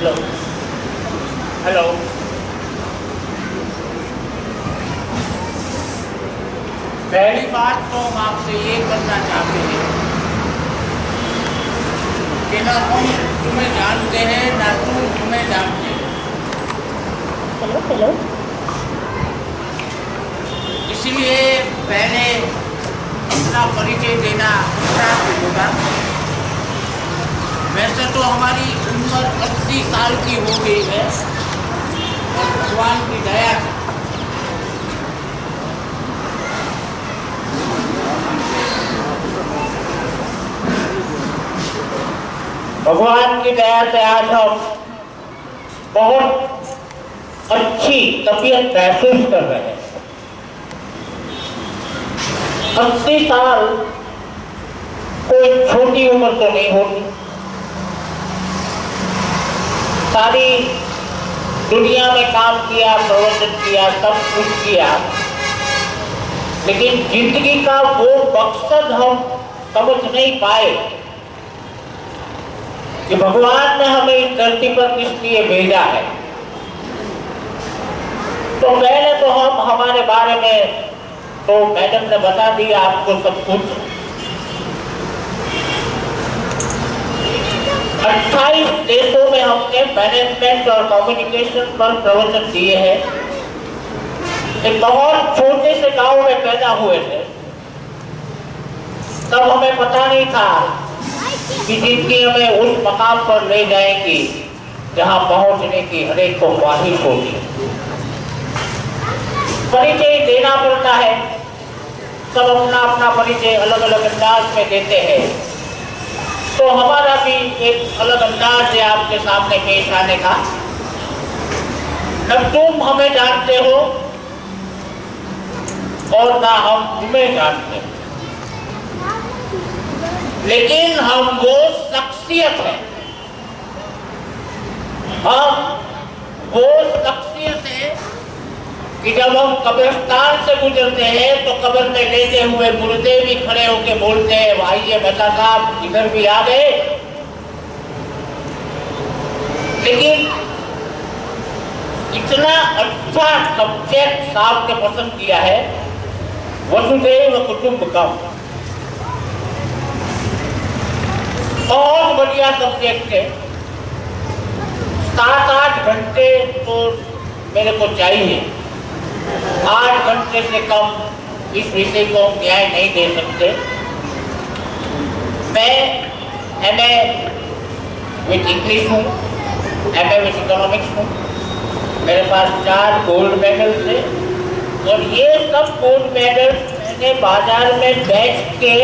Hello hello. पहली बात तो हम आपसे ये करना चाहते हैं कि ना हम तुम्हें जानते हैं ना तुम तुम्हें जानते हैं। Hello hello. इसलिए पहले अपना परिचय देना चाहते होगा। वैसे तो हमारी उम्र 80 साल की हो गई है और भगवान की दया से आज हम बहुत अच्छी तबीयत महसूस कर रहे हैं। 80 साल कोई छोटी उम्र तो नहीं होती। सारी दुनिया में काम किया, प्रवचन किया, सब कुछ किया, लेकिन जिंदगी का वो मकसद हम समझ नहीं पाए कि भगवान ने हमें इस धरती पर किस लिए भेजा है। तो पहले तो हम हमारे बारे में तो मैडम ने बता दिया आपको सब कुछ। 28 देशों में हमने मैनेजमेंट और कम्युनिकेशन पर प्रवचन दिए हैं। एक बहुत छोटे से गांव में पैदा हुए थे, तब हमें पता नहीं था कि जिंदगी हमें उस मकाम पर ले जाएगी जहां पहुंचने की हर एक को ख्वाहिश होगी। परिचय देना पड़ता है, सब अपना अपना परिचय अलग अलग अंदाज में देते हैं। तो हमारा भी एक अलग अंदाज है आपके सामने पेश आने का। न तुम हमें जानते हो और ना हम तुम्हें जानते हैं, लेकिन हम वो शख्सियत है, हम वो शख्सियत है कि जब हम कब्रिस्तान से गुजरते हैं तो कब्र में लेटे हुए मुर्दे भी खड़े होकर बोलते हैं, भाई ये बता साहब इधर भी आ गए। लेकिन इतना अच्छा सब्जेक्ट साहब ने पसंद किया है, वसुधैव कुटुंबकम। बहुत बढ़िया सब्जेक्ट है। 7-8 घंटे तो मेरे को चाहिए, 8 घंटे से कम इस विषय को न्याय नहीं दे सकते। मैं MA विथ इंग्लिश हूँ, MA विथ इकोनॉमिक्स हूँ। मेरे पास 4 गोल्ड मेडल थे और ये सब गोल्ड मेडल मैंने बाजार में बेच के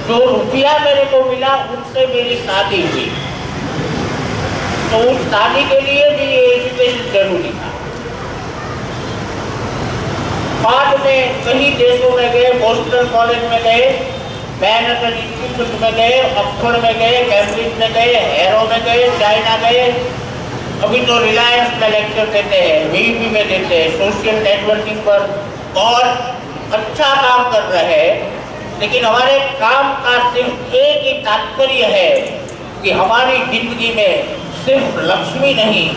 जो रुपया मेरे को मिला उनसे मेरी शादी हुई। तो उस शादी के लिए भी ये एजुकेशन जरूरी था। बाद में कई देशों में गए, बोस्टन कॉलेज में गए, मैनहट्टन इंस्टीट्यूट में गए, ऑक्सफोर्ड में गए, कैम्ब्रिज में गए, हैरो में गए, चाइना गए। अभी तो रिलायंस में लेक्चर देते हैं, VP में देते हैं, सोशल नेटवर्किंग पर बहुत अच्छा काम कर रहे हैं। लेकिन हमारे काम का सिर्फ एक ही तात्पर्य है कि हमारी जिंदगी में सिर्फ लक्ष्मी नहीं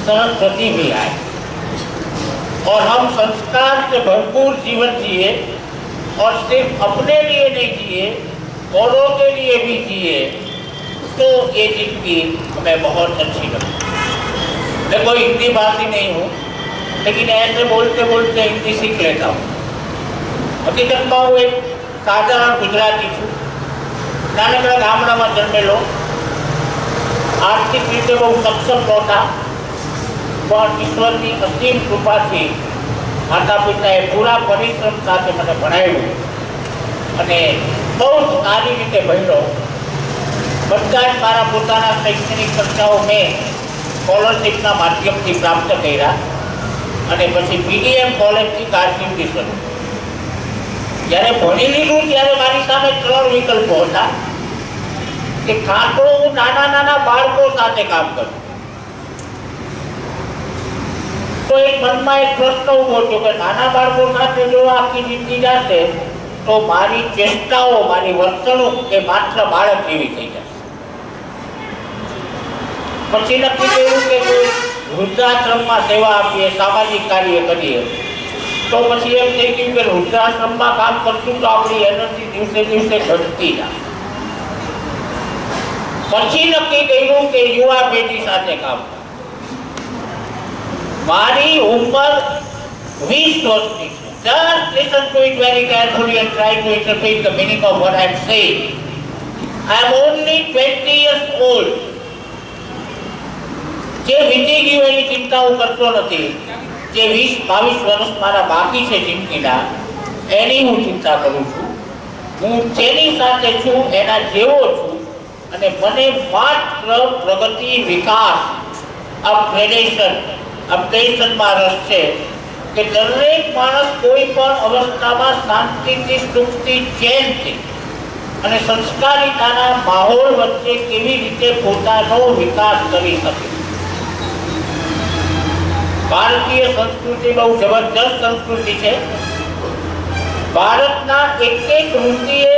सरस्वती भी आए और हम संस्कार से भरपूर जीवन जिए और सिर्फ अपने लिए नहीं जिए, औरों के लिए भी जिए, तो ये जिंदगी हमें बहुत अच्छी लगती। मैं कोई हिंदी भाषी नहीं हूँ, लेकिन ऐसे बोलते बोलते हिंदी सीख लेता हूँ। हकीकत में હું એક સાધારણ ગુજરાતી છું, નાનકડા ગામડામાં જન્મેલો, આર્થિક રીતે બહુ સક્ષમ નહોતા, પણ ઈશ્વરની અસીમ કૃપાથી માતા પિતાએ પૂરા પરિશ્રમ સાથે મને ભણાવ્યું અને બહુ સારી રીતે ભણ્યો। બધા જ મારા પોતાના શૈક્ષણિક ખર્ચાઓ મેં સ્કોલરશીપના માધ્યમથી પ્રાપ્ત કર્યા અને પછી PDM કોલેજથી કારકિર્દી શરૂ। જ્યારે ભણી લીધું ત્યારે મારી સામે 3 વિકલ્પો હતા કે કાં તો હું નાના નાના બાળકો સાથે કામ કરું। તો એક મનમાં એક પ્રશ્ન ઉભો થયો કે નાના બાળકો સાથે જો આખી જિંદગી જશે તો મારી ચેષ્ટાઓ, મારી વર્તણૂક એ માત્ર બાળક જેવી થઈ જશે। પછી નક્કી કર્યું કે કોઈ વૃદ્ધાશ્રમમાં સેવા આપીએ, સામાજિક કાર્ય કરીએ. તો પછી એમ થઈ ગયું કે વૃદ્ધાશ્રમમાં કામ કરશું તો આપણી એનર્જી દિવસે દિવસે ઘટતી જાય. પછી નક્કી કર્યું કે યુવા પેઢી સાથે કામ. મારી ઉંમર 20 વર્ષની છે. Just listen to it very carefully and try to interpret the meaning of what I am saying. I am only 20 years old. જે વીતી ગયું એની ચિંતા હું કરતો નથી. જે 20-22 વર્ષ મારા બાકી છે જિંદગીના, એની હું ચિંતા કરું છું. હું જેની સાથે છું એના જેવો છું અને મને માત્ર પ્રગતિ, વિકાસ, અપગ્રેડેશનમાં રસ છે કે દરેક માણસ કોઈ પણ અવસ્થામાં શાંતિથી, સુખથી, ચેનથી અને સંસ્કારિતાના માહોલ વચ્ચે કેવી રીતે પોતાનો વિકાસ કરી શકે. ભારતીય સંસ્કૃતિ બહુ જબરજસ્ત સંસ્કૃતિ છે. ભારતના એક ઋષિએ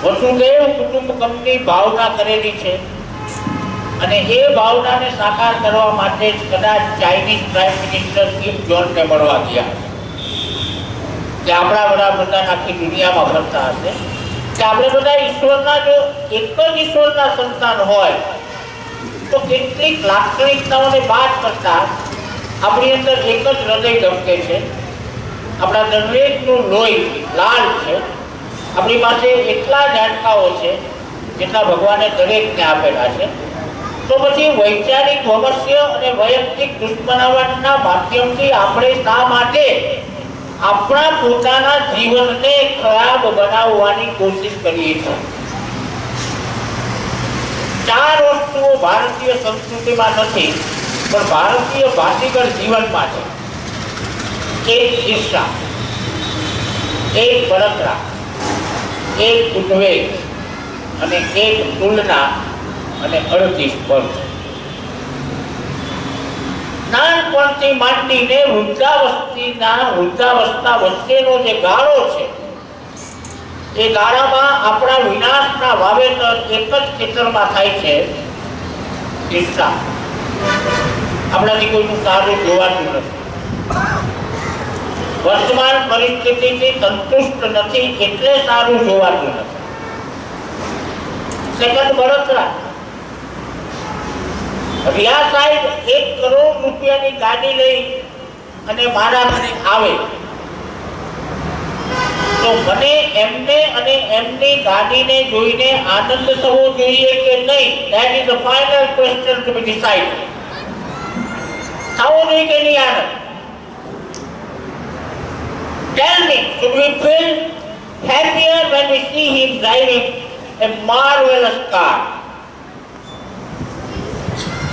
વસુદેવ કુટુંબકમની ભાવના કરેલી છે અને એ ભાવનાને સાકાર કરવા માટે જ કદાચ ચાઇનીઝ પ્રાઇમ મિનિસ્ટર કિમ જોનને મળવા ગયા કે આપણા વડાપ્રધાન આખી દુનિયામાં ફરતા હશે કે આપણે બધા ઈશ્વરના જો એક જ ઈશ્વરના સંતાન હોય તો કેટલીક લાક્ષણિકતાઓને બાદ કરતા આપણી અંદર એક જ હૃદય ધબકે છે. આપણા દરેકનું લોહી લાલ છે. આપણી પાસે એટલા જ હાડકાઓ છે જેટલા ભગવાને દરેકને આપેલા છે. તો પછી વૈચારિક ભવિષ્ય અને વૈયક્તિક દુશ્મનાવટના માધ્યમથી આપણે શા માટે આપણા પોતાના જીવનને ખરાબ બનાવવાની કોશિશ કરીએ છીએ? 4 વસ્તુઓ ભારતીય સંસ્કૃતિમાં નથી પણ ભારતીય ભાષિકળ જીવનમાં છે. એક ઈર્ષા, એક બળતરા, એક ઉદ્વેગ અને એક તુલના અને અડધી સ્પર્ધ. નાનપણથી માંડીને વૃદ્ધાવસ્થા વચ્ચેનો જે ગાળો છે એ ગાળામાં આપણા વિનાશના વાવેતર એક જ ખેતરમાં થાય છે, ઈર્ષા. આપણાથી કોઈનું સારું જોવાતું નથી. વર્તમાન પરિસ્થિતિથી સંતુષ્ટ નથી એટલે સારું જોવાતું નથી. સેકન્ડ, બળતરા. રિયા સાહેબ 1 કરોડ રૂપિયાની ગાડી લઈ અને મારા ઘરે આવે તો મને એમને અને એમની ગાડીને જોઈને આનંદ થવો જોઈએ કે નહીં? That is the final question to be decided. થવો જોઈએ કે નહીં આનંદ? Tell me, should we feel happier when we see him driving a marvelous car?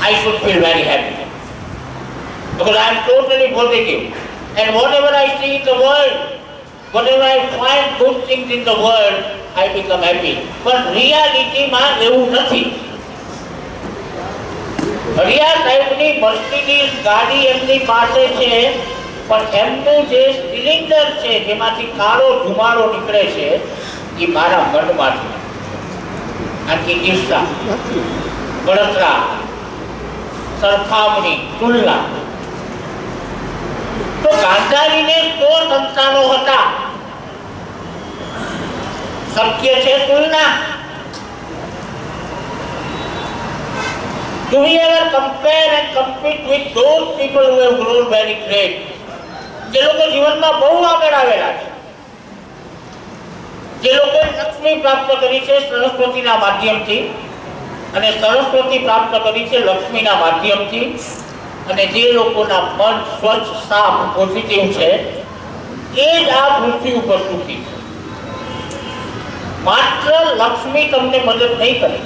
I should feel very happy because I am totally positive, and whatever I see in the world, whatever I find good things in the world, I become happy. But reality માં એવું નથી. રિયા સાહેબની Mercedes ગાડી એમની પાસે છે પણ એમનું જે સિલિન્ડર છે જેમાંથી કાળો ધુમાડો નીકળે છે એ મારા મનમાંથી. આથી ઈર્ષા, બળતરા, સરખામણી, તુલના. તો ગાંધારીને 100 સંતાનો હતા. શક્ય છે તુલના? Do we ever compare and compete with those people who have grown very great? જે લોકો જીવનમાં બહુ આગળ આવેલા છે, જે લોકોએ લક્ષ્મી પ્રાપ્ત કરી છે સરસ્વતીના માધ્યમથી અને સરસ્વતી પ્રાપ્ત કરી છે લક્ષ્મીના માધ્યમથી, અને જે લોકોના મન સ્વચ્છ, સાફ, પોઝિટિવ છે એ જ આ પૃથ્વી ઉપર સુખી છે. માત્ર લક્ષ્મી તમને મદદ નહીં કરે,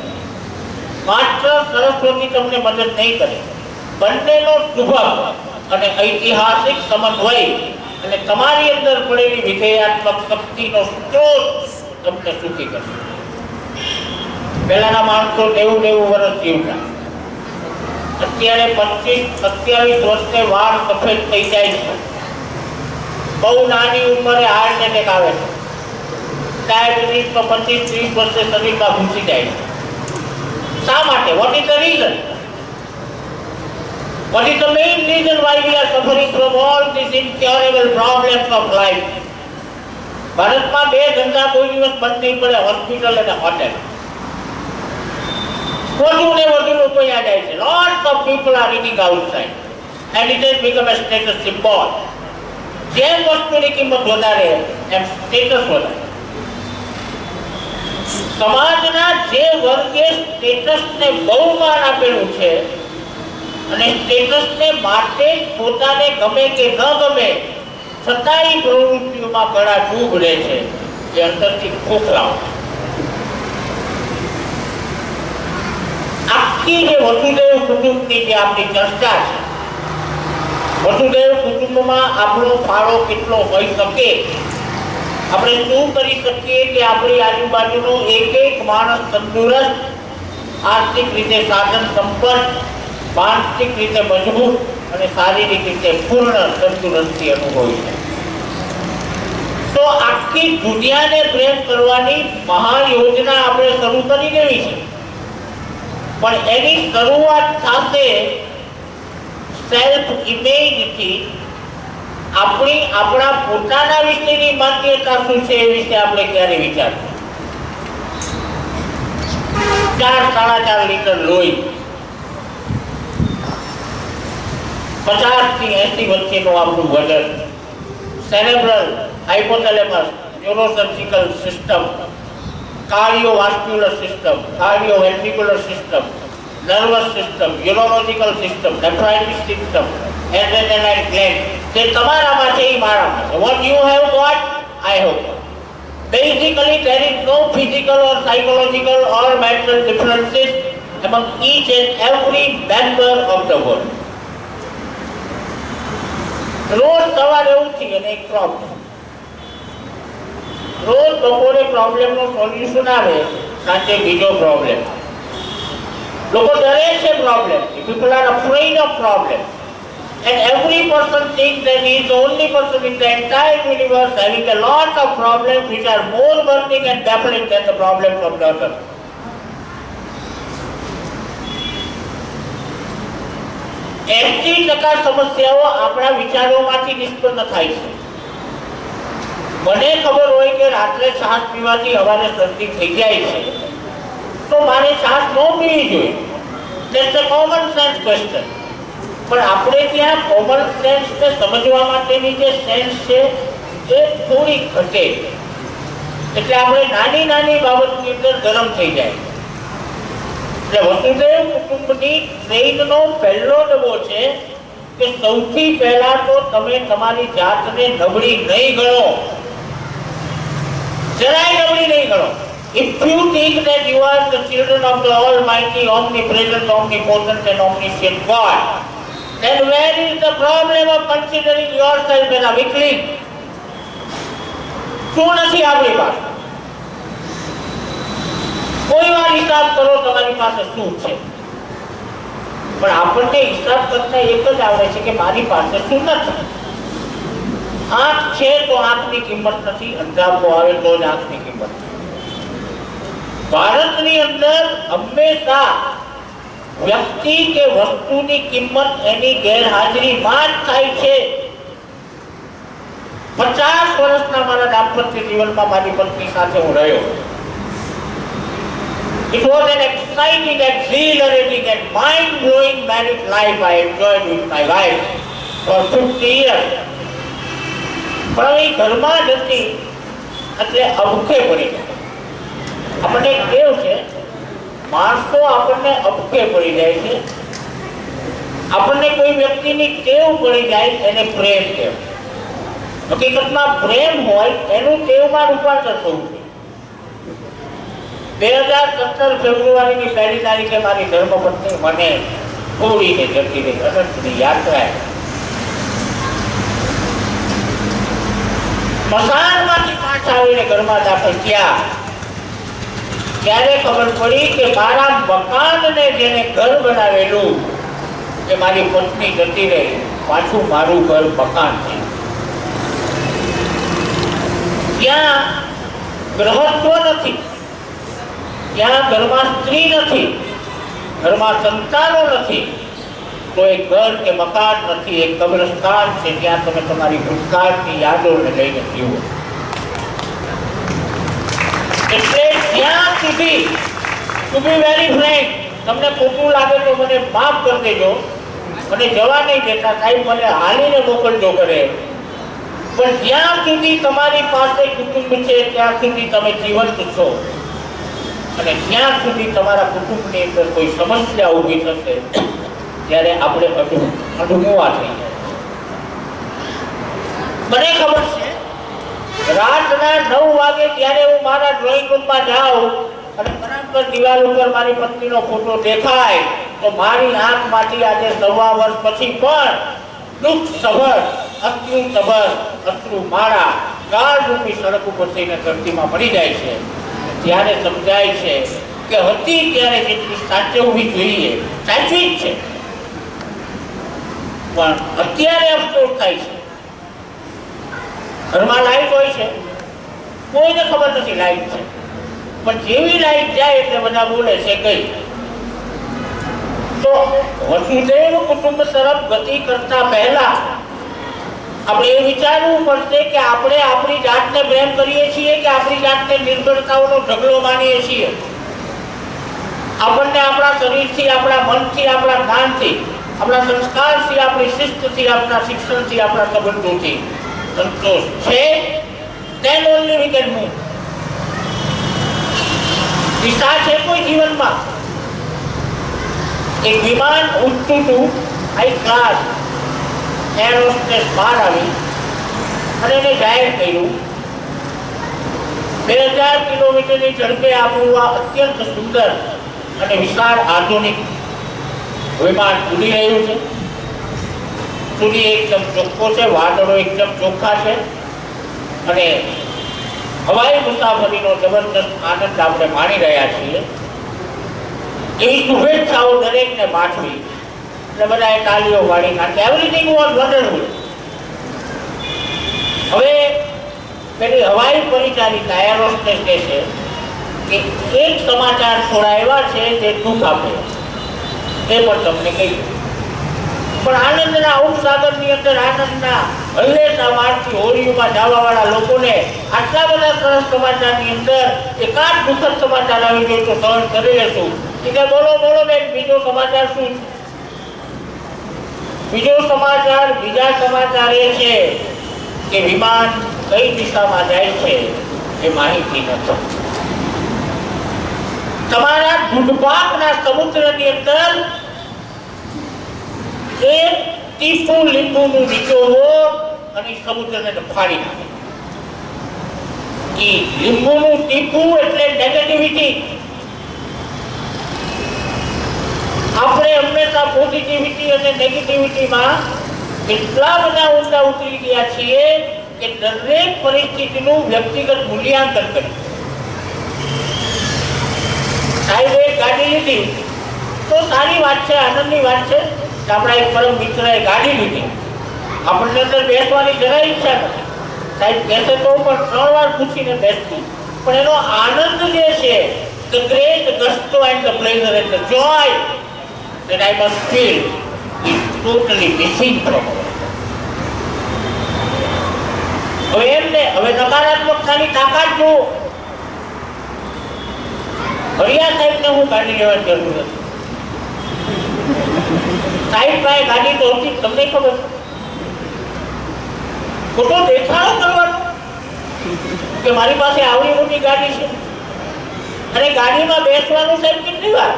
માત્ર સરસ્વતી તમને મદદ નહીં કરે. બંનેનો શુભમ અને ઐતિહાસિક સમન્વય અને તમારી અંદર પડેલી વિધેયાત્મક શક્તિનો સ્ત્રોત તમને સુખી કરશે. પહેલાના માણસો 90 વર્ષ જીવતા, અત્યારે 25-27 વર્ષે વાળ સફેદ થઈ જાય છે. બહુ નાની ઉંમરે હાર્ટ એટેક આવે છે. ડાયાબિટીસ તો 25-30 વર્ષે શરીરમાં ઘૂસી જાય છે. શા માટે? What is the reason? What is the main reason why we are suffering from all this incurable problems of life? ભારતમાં બે ધંધા કોઈ દિવસ બંધ નહીં પડે, હોસ્પિટલ અને હોટેલ. વધુ ને વધુ લોકો અહીંયા જાય છે. Lots of people are eating outside and it has become a status symbol. જેમ વસ્તુની કિંમત વધારે એમ સ્ટેટસ વધારે. સમાજના જે વર્ગે સ્ટેટસને બહુ માન આપેલું છે અને સ્ટેટસને માટે પોતાને ગમે કે ન ગમે છતાંય પ્રવૃત્તિઓમાં ઘણા ડૂબ રહે છે, એ અંદરથી ખોખલાઓ. આખી જે વસુદેવ કુટુંબની જે આપણી ચર્ચા છે, વસુદેવ કુટુંબમાં આપણો ફાળો કેટલો હોઈ શકે, આપણે શું કરી શકીએ કે આપણી આજુબાજુનો એક એક માણસ તંદુરસ્ત, આર્થિક રીતે સાધન સંપન્ન, માનસિક રીતે મજબૂત અને શારીરિક રીતે પૂર્ણ તંદુરસ્તી અનુભવી છે. તો આખી દુનિયાને પ્રેમ કરવાની મહાન યોજના આપણે શરૂ કરી દેવી છે. પણ એની શરૂઆત સાથે સેલ્ફ ઇમેજથી આપણા પોતાના વિશેની માન્યતા શું છે એ વિશે આપણે ક્યારે વિચારવું? 4-4.5 લીટર લોહી, 50 થી 80 વચ્ચેનું આપણું વજન, cerebral, hypothalamus, neurosurgical system, cardiovascular system, cardioventricular system, nervous system, urological system, nephritis system, adrenaline gland, તે તમારામાં છે, એ મારામાં છે. What you have got, I have got. Basically, there is no physical or psychological or mental differences among each and every member of the world. રોજ સવારે ઉઠી અને એક પ્રોબ્લેમ, રોજ બપોરે પ્રોબ્લેમનું સોલ્યુશન આવે, સાંજે બીજો પ્રોબ્લેમ. લોકો ડરે છે પ્રોબ્લેમથી. People are afraid of problems. And every person thinks that he is the only person in the entire universe having a lot of problems which are more burning and baffling than the problems of the others. 80% સમસ્યાઓ આપણા વિચારોમાંથી નિષ્પન્ન થાય છે. મને ખબર હોય કે રાત્રે છાશ પીવાથી સવારે શરદી થઈ જાય છે, તો મારે છાશ ન પીવી જોઈએ. That's a common sense question. પણ આપણે ત્યાં કોમન સેન્સને સમજવા માટેની જે સેન્સ છે એ થોડી ઘટે, એટલે આપણે નાની નાની બાબતની અંદર ગરમ થઈ જાય. એટલે વસુદેવ કુટુંબની ટ્રેનનો પહેલો ડબ્બો છે કે સૌથી પહેલા તો તમે તમારી જાતને નબળી નહીં ગણો, જરાય નબળી નહીં ગણો. If you think that you are the children of the Almighty, omnipresent, omnipotent and omniscient God, then where is the problem of considering yourself as a weakling? શું નથી આપણી પાસે? કોઈ વાર હિસાબ કરો તમારી પાસે શું છે, પણ આપણને હિસાબ કરતા એક જ આવડે છે કે મારી પાસે શું નથી. આંખ છે તો આંખની કિંમત નથી, અંધાપો આવે તો જ આંખની કિંમત નથી. ભારતની અંદર હંમેશા વ્યક્તિ કે વસ્તુની કિંમત એની ગેરહાજરીમાં જ થાય છે. 50 વર્ષના મારા દાંપત્ય જીવનમાં મારી પત્ની સાથે હું રહ્યો. It was an exciting, exhilarating and mind-blowing married life I enjoyed with my wife for 50 years. પણ એ ઘરમાં જ હતી એટલે અભૂખે પડી ગયા. આપણને એક ટેવ છે, માણસો આપણને અપકે પડી જાય છે. આપણને કોઈ વ્યક્તિની ટેવ પડી જાય એને પ્રેમ કહેવાય. હકીકતમાં પ્રેમ હોય એનું ટેવમાં રૂપાંતર થવું જોઈએ. 2017 ફેબ્રુઆરીની 1લી તારીખે મારી ધર્મપત્ની મને છોડીને જતી રહી અનંતની યાત્રાએ. મસાણમાંથી પાછા આવીને ઘરમાં દાખલ થયા ત્યારે ખબર પડી કે મારા મકાનને જેને ઘર બનાવેલું એ મારી પત્ની જતી રહી, પાછું મારું ઘર મકાન છે. ત્યાં ગ્રહત્વ નથી, ત્યાં ઘરમાં સ્ત્રી નથી, ઘરમાં સંતાનો નથી તો એ ઘર કે મકાન નથી, એક કબ્રસ્તાન છે જ્યાં તમે તમારી ભૂતકાળની યાદોને લઈને જીવો. એટલે ત્યાં સુધી ટુ બી વેરી ફ્રેન્ક, તમને ખોટું લાગે તો મને માફ કરી દેજો, મને જવા નહીં દેતા, સાહેબ મને હાલીને મોકલજો કરે, પણ જ્યાં સુધી તમારી પાસે કુટુંબ છે ત્યાં સુધી તમે જીવંત છો, અને જ્યાં સુધી તમારા કુટુંબની અંદર કોઈ સમસ્યા ઊભી થશે ત્યારે આપણે અઢુમુવા થઈ જાય. મને ખબર છે રાતના 9 વાગે જ્યારે હું મારા ડ્રોઈંગ રૂમમાં જાઉં અને બરાબર દિવાલ ઉપર મારી પત્નીનો ફોટો દેખાય તો મારી આંખમાંથી આજે 1.25 વર્ષ પછી પણ દુઃખ સભર, અશ્રુ માળા ગાઢ રૂપી સડક ઉપર થઈને ધરતીમાં પડી જાય છે. ત્યારે સમજાય છે કે હતી ત્યારે જેટલી સાચવવી જોઈએ સાચવી જ છે, પણ અત્યારે અફસોસ થાય છે. ઘરમાં લાઈટ હોય છે, કોઈને ખબર નથી લાઈટ છે, પણ જેવી લાઈટ જાય એટલે બધા બોલે છે ગઈ. તો વસુધૈવ કુટુંબ તરફ ગતિ કરતા પહેલા આપણે એ વિચારવું પડશે કે આપણે આપણી જાતને પ્રેમ કરીએ છીએ કે આપણી જાતને નિર્ભરતાઓનો ઢગલો માનીએ છીએ. આપણને આપણા શરીરથી, આપણા મનથી, આપણા જ્ઞાનથી, આપણા સંસ્કારથી, આપણી શિસ્તથી, આપણા શિક્ષણથી, આપણા સંબંધોથી સંતોષ છે. then only we can move. દિશા છે કોઈ જીવનમાં. એક વિમાન ઉડતું હતું, હાઈ ક્લાસ એર હોસ્ટેસ બહાર આવી અને એને જાહેર કર્યું 2000 કિલોમીટરની ઝડપે આપણું આ અત્યંત સુંદર અને વિશાળ આધુનિક વિમાન ઉડી રહ્યું છે. સૂર્ય એકદમ ચોખ્ખો છે, વાદળો એકદમ ચોખ્ખા છે અને હવાઈ મુસાફરીનો જબરદસ્ત આનંદ આપણે માણી રહ્યા છીએ. એવી શુભેચ્છાઓ દરેકને પાઠવી એટલે બધાએ તાલીઓ વાળી નાખી. Everything was wonderful. હવે પેલી હવાઈ પરિચારિકા એર હોસ્ટેસ કહે છે કે એક સમાચાર થોડા એવા છે જે દુઃખ આપે, એ પણ તમને કહ્યું. પણ આનંદના ઉપસાગરની અંદર આનંદના હલ્લેના મારથી હોળીઓમાં જવાવાળા લોકોને આટલા બધા સરસ સમાચારની અંદર એકાદ દુઃખદ સમાચાર આવી ગયો તો સહન કરી લેશું. કે બોલો બોલો બેન, બીજો સમાચાર શું? બીજા સમાચાર એ છે કે વિમાન કઈ દિશામાં જાય છે એ માહિતી નથી. તમારા દુર્ભાગના સમુદ્રની અંદર એક ટીપું લીંબુનું નીચોવો અને સમુદ્રને ફાડી નાખે. એ લીંબુનું ટીપું એટલે નેગેટિવિટી. આપણે હંમેશા પોઝિટિવિટી અને નેગેટિવિટીમાં એટલા બધા ઊંડા ઉતરી ગયા છીએ કે દરેક પરિસ્થિતિનું વ્યક્તિગત મૂલ્યાંકન કરી. સાહેબે ગાડી લીધી તો સારી વાત છે, આનંદની વાત છે. આપણા એક પરમ મિત્રએ ગાડી લીધી, આપણને અંદર બેસવાની જરાય ઈચ્છા નથી. સાહેબ કહેશે તો પણ 3 વાર પૂછીને બેસતું, પણ એનો આનંદ જે છે, the great gusto and the pleasure and the joy that I must feel is totally missing from us. હવે નકારાત્મકતાની તાકાત જુઓ. હરિયા સાહેબને હું ગાડી લેવાની જરૂર નથી. સાહેબ પાસે ગાડી તો હતી, તમને ખબર છે. ખોટો દેખાડો કરવાનો કે મારી પાસે આવડી મોટી ગાડી છે અને ગાડીમાં બેસવાનું સાહેબ કેટલી વાર?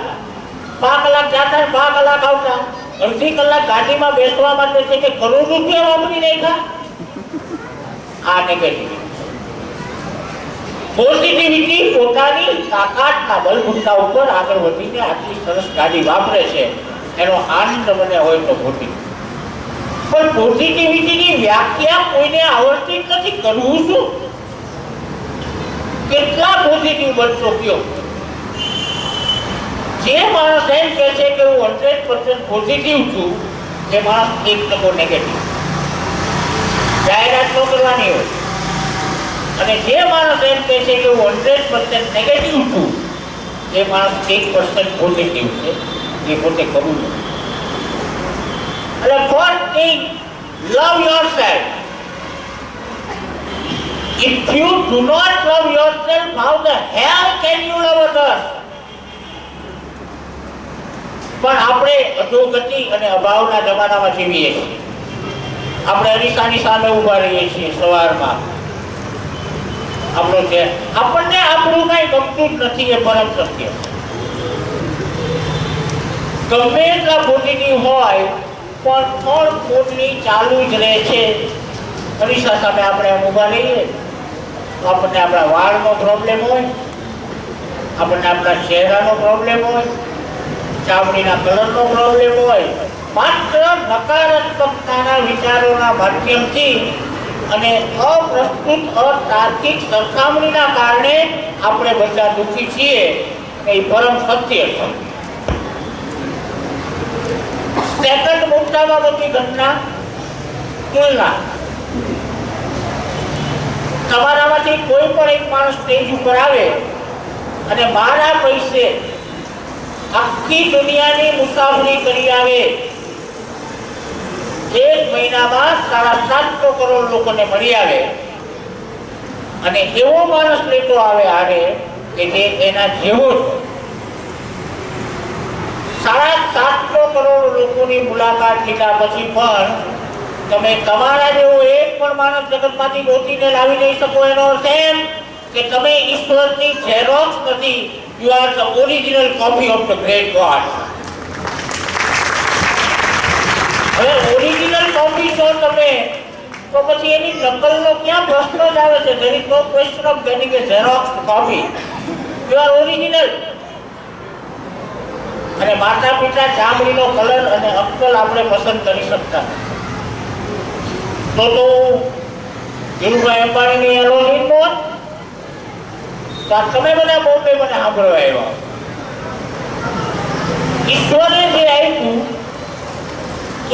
5 કલાક જતા 5 કલાક આવતા, અડધી કલાક ગાડીમાં બેસવા માટે છે કે કરોડ રૂપિયા વાપરી નાખ્યા. આ નેગેટિવિટી. પોઝિટિવિટી પોતાની તાકાતના બલબુદ્ધા ઉપર આગળ વધીને આટલી સરસ ગાડી વાપરે છે, એનો આનંદ મને હોય તો ખોટી. પણ પોઝિટિવિટીની વ્યાખ્યા કોઈને આવડતી જ નથી. કરવું શું? કેટલા પોઝિટિવ બનશો કયો? જે માણસ એમ કહે છે કે હું 100% પોઝિટિવ છું, એ માણસ 1% નેગેટિવ. જાહેરાત ન કરવાની હોય. અને જે માણસ એમ કહે છે કે હું 100% નેગેટિવ છું, એ માણસ 1% પોઝિટિવ છે. એ પોતે કરવું નથી. એટલે first thing, love yourself. If you do not love yourself, how the hell can you love others? પણ આપણે અધોગતિ અને અભાવના જમાનામાં જીવીએ છીએ. આપણે અરીસાની સામે ઊભા રહીએ છીએ સવારમાં. આપણને આપણું કઈ ગમતું જ નથી, એ પરમ સત્ય. ગમે એટલા પોઝિટિવ હોય પણ પોતની ચાલુ જ રહે છે. અરીસા સામે આપણે ઊભા રહીએ તો આપણને આપણા વાળનો પ્રોબ્લેમ હોય, આપણને આપણા ચહેરાનો પ્રોબ્લેમ હોય, ચામડીના કલરનો પ્રોબ્લેમ હોય. માત્ર નકારાત્મકતાના વિચારોના માધ્યમથી અને અપ્રસ્તુત અતાર્કિક સરખામણીના કારણે આપણે બધા દુઃખી છીએ. એ પરમ સત્ય છે. સેકન્ડ મોટામાં મોટી ઘટના તુલના. તમારામાંથી કોઈ પણ એક માણસ સ્ટેજ ઉપર આવે અને મારા પૈસે આખી દુનિયાની મુસાફરી કરી આવે, 1 મહિનામાં 750 કરોડ લોકોને મળી આવે, અને એવો માણસ લેતો આવે કે જે એના જેવો જ 750 કરોડ લોકોની મુલાકાત લીધા પછી પણ તમે તમારા જેવો એક પણ માણસ જગતમાંથી ગોતીને લાવી નહીં શકો. એનો અર્થ એમ કે તમે ઈશ્વરની ઝેરોક્સ નથી. You are the original copy of the great God. હવે ઓરિજિનલ કોપી છો તમે, તો પછી એની નકલનો ક્યાં પ્રશ્ન જ આવે છે? There is no question of getting a xerox copy. You are original. અને માતા પિતા ચામડીનો કલર અને અક્કલ આપણે પસંદ કરી શકતા. તો ધીરુભાઈ અંબાણીની એરોની મોત, તો તમે બધા બોમ્બે મને સાંભળવા આવ્યા. ઈશ્વરે જે આપ્યું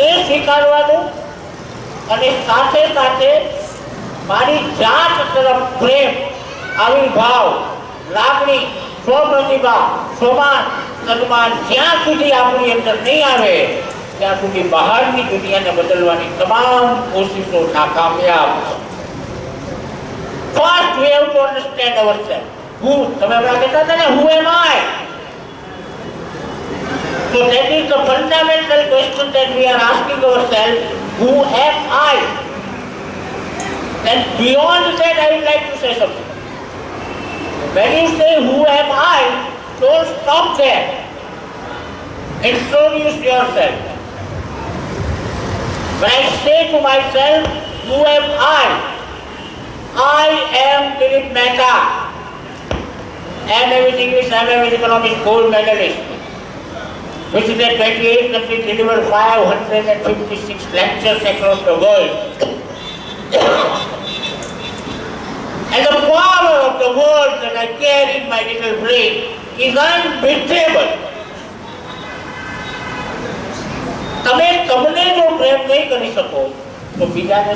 એ સ્વીકારવાનું અને સાથે સાથે મારી જાત તરફ પ્રેમ, આવિર્ભાવ, લાગણી, સ્વપ્રતિભા, સ્વમાન, સન્માન જ્યાં સુધી આપણી અંદર નહીં આવે ત્યાં સુધી બહારની દુનિયાને બદલવાની તમામ કોશિશો નાકામયાબ છે. First we have to understand ourselves. Who? તમે હમણાં કહેતા હતા ને, who am I? So that is the fundamental question that we are asking ourselves. Who am I? And beyond that, I would like to say something. When you say who am I, don't stop there. Introduce yourself. When I say to myself, who am I? I am Dilip Mehta. M.A. English, M.A. Economics gold medalist. Visited 28 countries, delivered 556 lectures across the world. And the power of the words that I carry in my little brain is unbeatable. તમે તમને જો પ્રેમ નહીં કરી શકો તો બીજાને.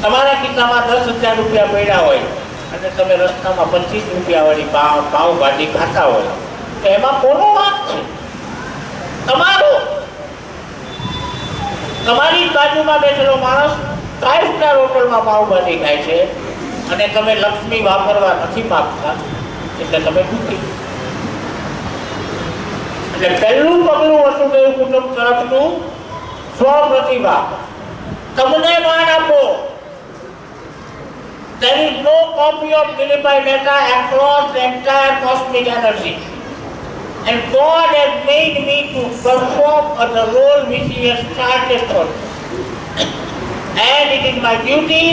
તમારા ખિસ્સામાં 10,000 રૂપિયા પડ્યા હોય અને તમે રસ્તામાં 25 રૂપિયાવાળી પાઉંભાજી ખાતા હોય તો એમાં કોનો વાંક છે? તમારો. તમારી બાજુમાં બેઠેલો માણસ 5 સ્ટાર હોટલમાં પાઉંભાજી ખાય છે અને તમે લક્ષ્મી વાપરવા નથી માંગતા, એટલે તમે દુઃખી. એટલે પહેલું પગલું વસુદેવ કુટુંબ તરફનું સ્વપ્રતિભા. તમને માન આપો. There is no copy of Dilipbhai Mehta across the entire cosmic energy. And God has made me to perform the role which He has started for me. And it is my duty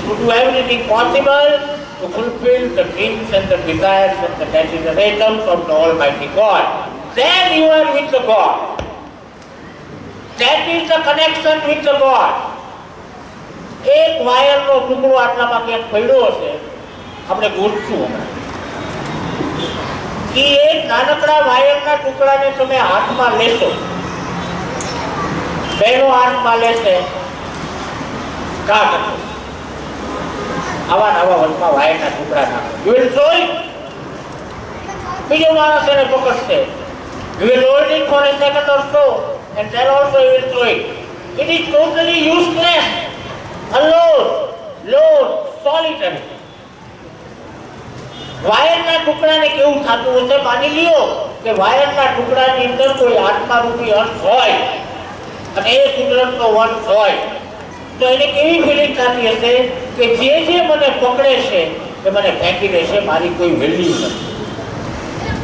to do everything possible to fulfill the dreams and the desires and the desiderations of the Almighty God. Then you are with the God. That is the connection with the God. એક વાયરનો ટુકડો આટલામાં ક્યાંક પડ્યો હશે, આપણે ગોઠશું હમણાં. એ એક નાનકડા વાયરના ટુકડાને તમે હાથમાં લેશો, પહેલો હાથમાં લેશે ઘા કરશે, આવા નવા વચમાં વાયરના ટુકડા નાખો. You will throw it. બીજો માણસ એને પકડશે, You will hold it for a second or so, and then also you will throw it. It is totally useless, alone, lone, solitary. વાયરના ટુકડાને કેવું થતું હશે? માની લ્યો કે વાયરના ટુકડાની અંદર કોઈ આત્મારૂપી અંશ હોય અને એ કુદરતનો વંશ હોય, તો એને કેવી ફિલિંગ થતી હશે કે જે મને પકડે છે એ મને ફેંકી દેશે, મારી કોઈ વેલ્યુ નથી.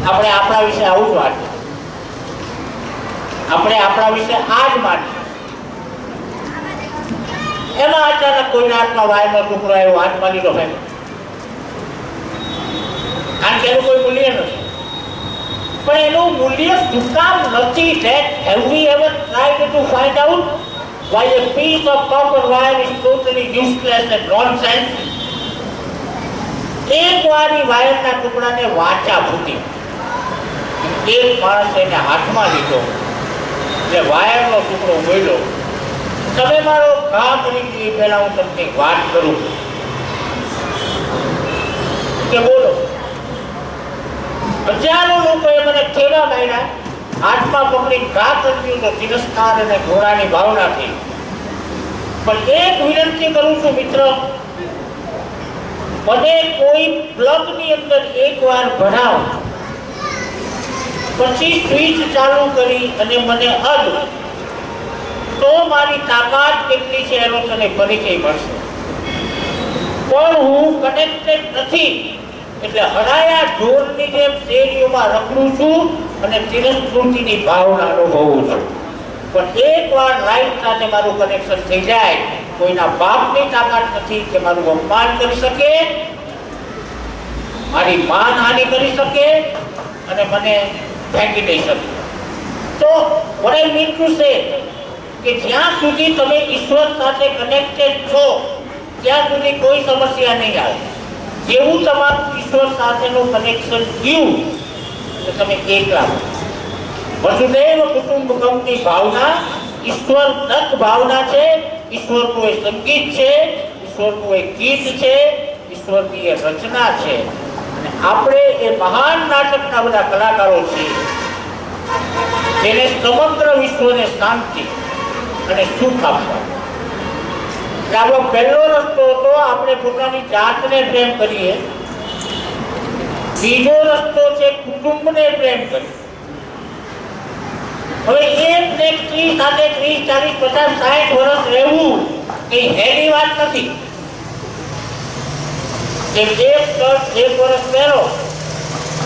આપણે આપણા વિશે આવું જ વાંચીએ, આપણે આપણા વિશે આ જ માનીએ. એમાં અચાનક કોઈના હાથમાં વાયરનો ટુકડો આવ્યો, હાથમાં લીધો ફેંકી, કારણ કે એનું કોઈ મૂલ્ય નથી. પણ એનું મૂલ્ય શું કામ નથી? That have we ever tried to find out why a piece of copper wire is totally useless and nonsense? એક વાર એ વાયરના ટુકડાને વાચા ફૂટી, એક માણસ એને હાથમાં લીધો એટલે વાયરનો ટુકડો બોલ્યો. તમે મારો ઘા કરી એ પહેલા હું તમને એક વાત કરું કે બોલો. હજારો લોકોએ મને ઠેવા માર્યા, હાથમાં પકડી ઘા કર્યું તો તિરસ્કાર અને ઘોડાની ભાવનાથી. પણ એક વિનંતી કરું છું મિત્ર, મને કોઈ પ્લગની અંદર એકવાર ભરાવ, પછી સ્વિચ ચાલુ કરી અને મને અડ, તો મારી તાકાત કેટલી છે એનો તને પરિચય મળશે. પણ હું કનેક્ટેડ નથી એટલે હરાયા ઢોરની જેમ શેરીઓમાં રખડું છું અને તિરસ્કૃતિની ભાવના અનુભવું છું. પણ એકવાર લાઈફ સાથે મારું કનેક્શન થઈ જાય, કોઈના બાપની તાકાત નથી કે મારું અપમાન કરી શકે, મારી માનહાનિ કરી શકે અને મને ફેંકી દઈ શકે. તો what I mean to say કે જ્યાં સુધી તમે ઈશ્વર સાથે કનેક્ટેડ છો ત્યાં સુધી કોઈ સમસ્યા નહીં આવે. જેવું તમારું ઈશ્વર સાથેનું કનેક્શન ગયું તો તમે એકલા. વસુદેવ કુટુંબકમની ભાવના ઈશ્વર દત્ત ભાવના છે, ઈશ્વરનું એ સંગીત છે, ઈશ્વરનું એ ગીત છે, ઈશ્વરની એ રચના છે. અને આપણે એ મહાન નાટકના બધા કલાકારો છીએ જેને સમગ્ર વિશ્વને શાંતિ અને સુખ આપવા. આપણો પહેલો રસ્તો હતો આપણે પોતાની જાતને પ્રેમ કરીએ, બીજો રસ્તો છે કુટુંબને પ્રેમ કરીએ. હવે એક ને સ્ત્રી સાથે 30, 40, 50, 60 વર્ષ રહેવું એ હેલી વાત નથી. એક શર્ટ 1 વર્ષ પહેરો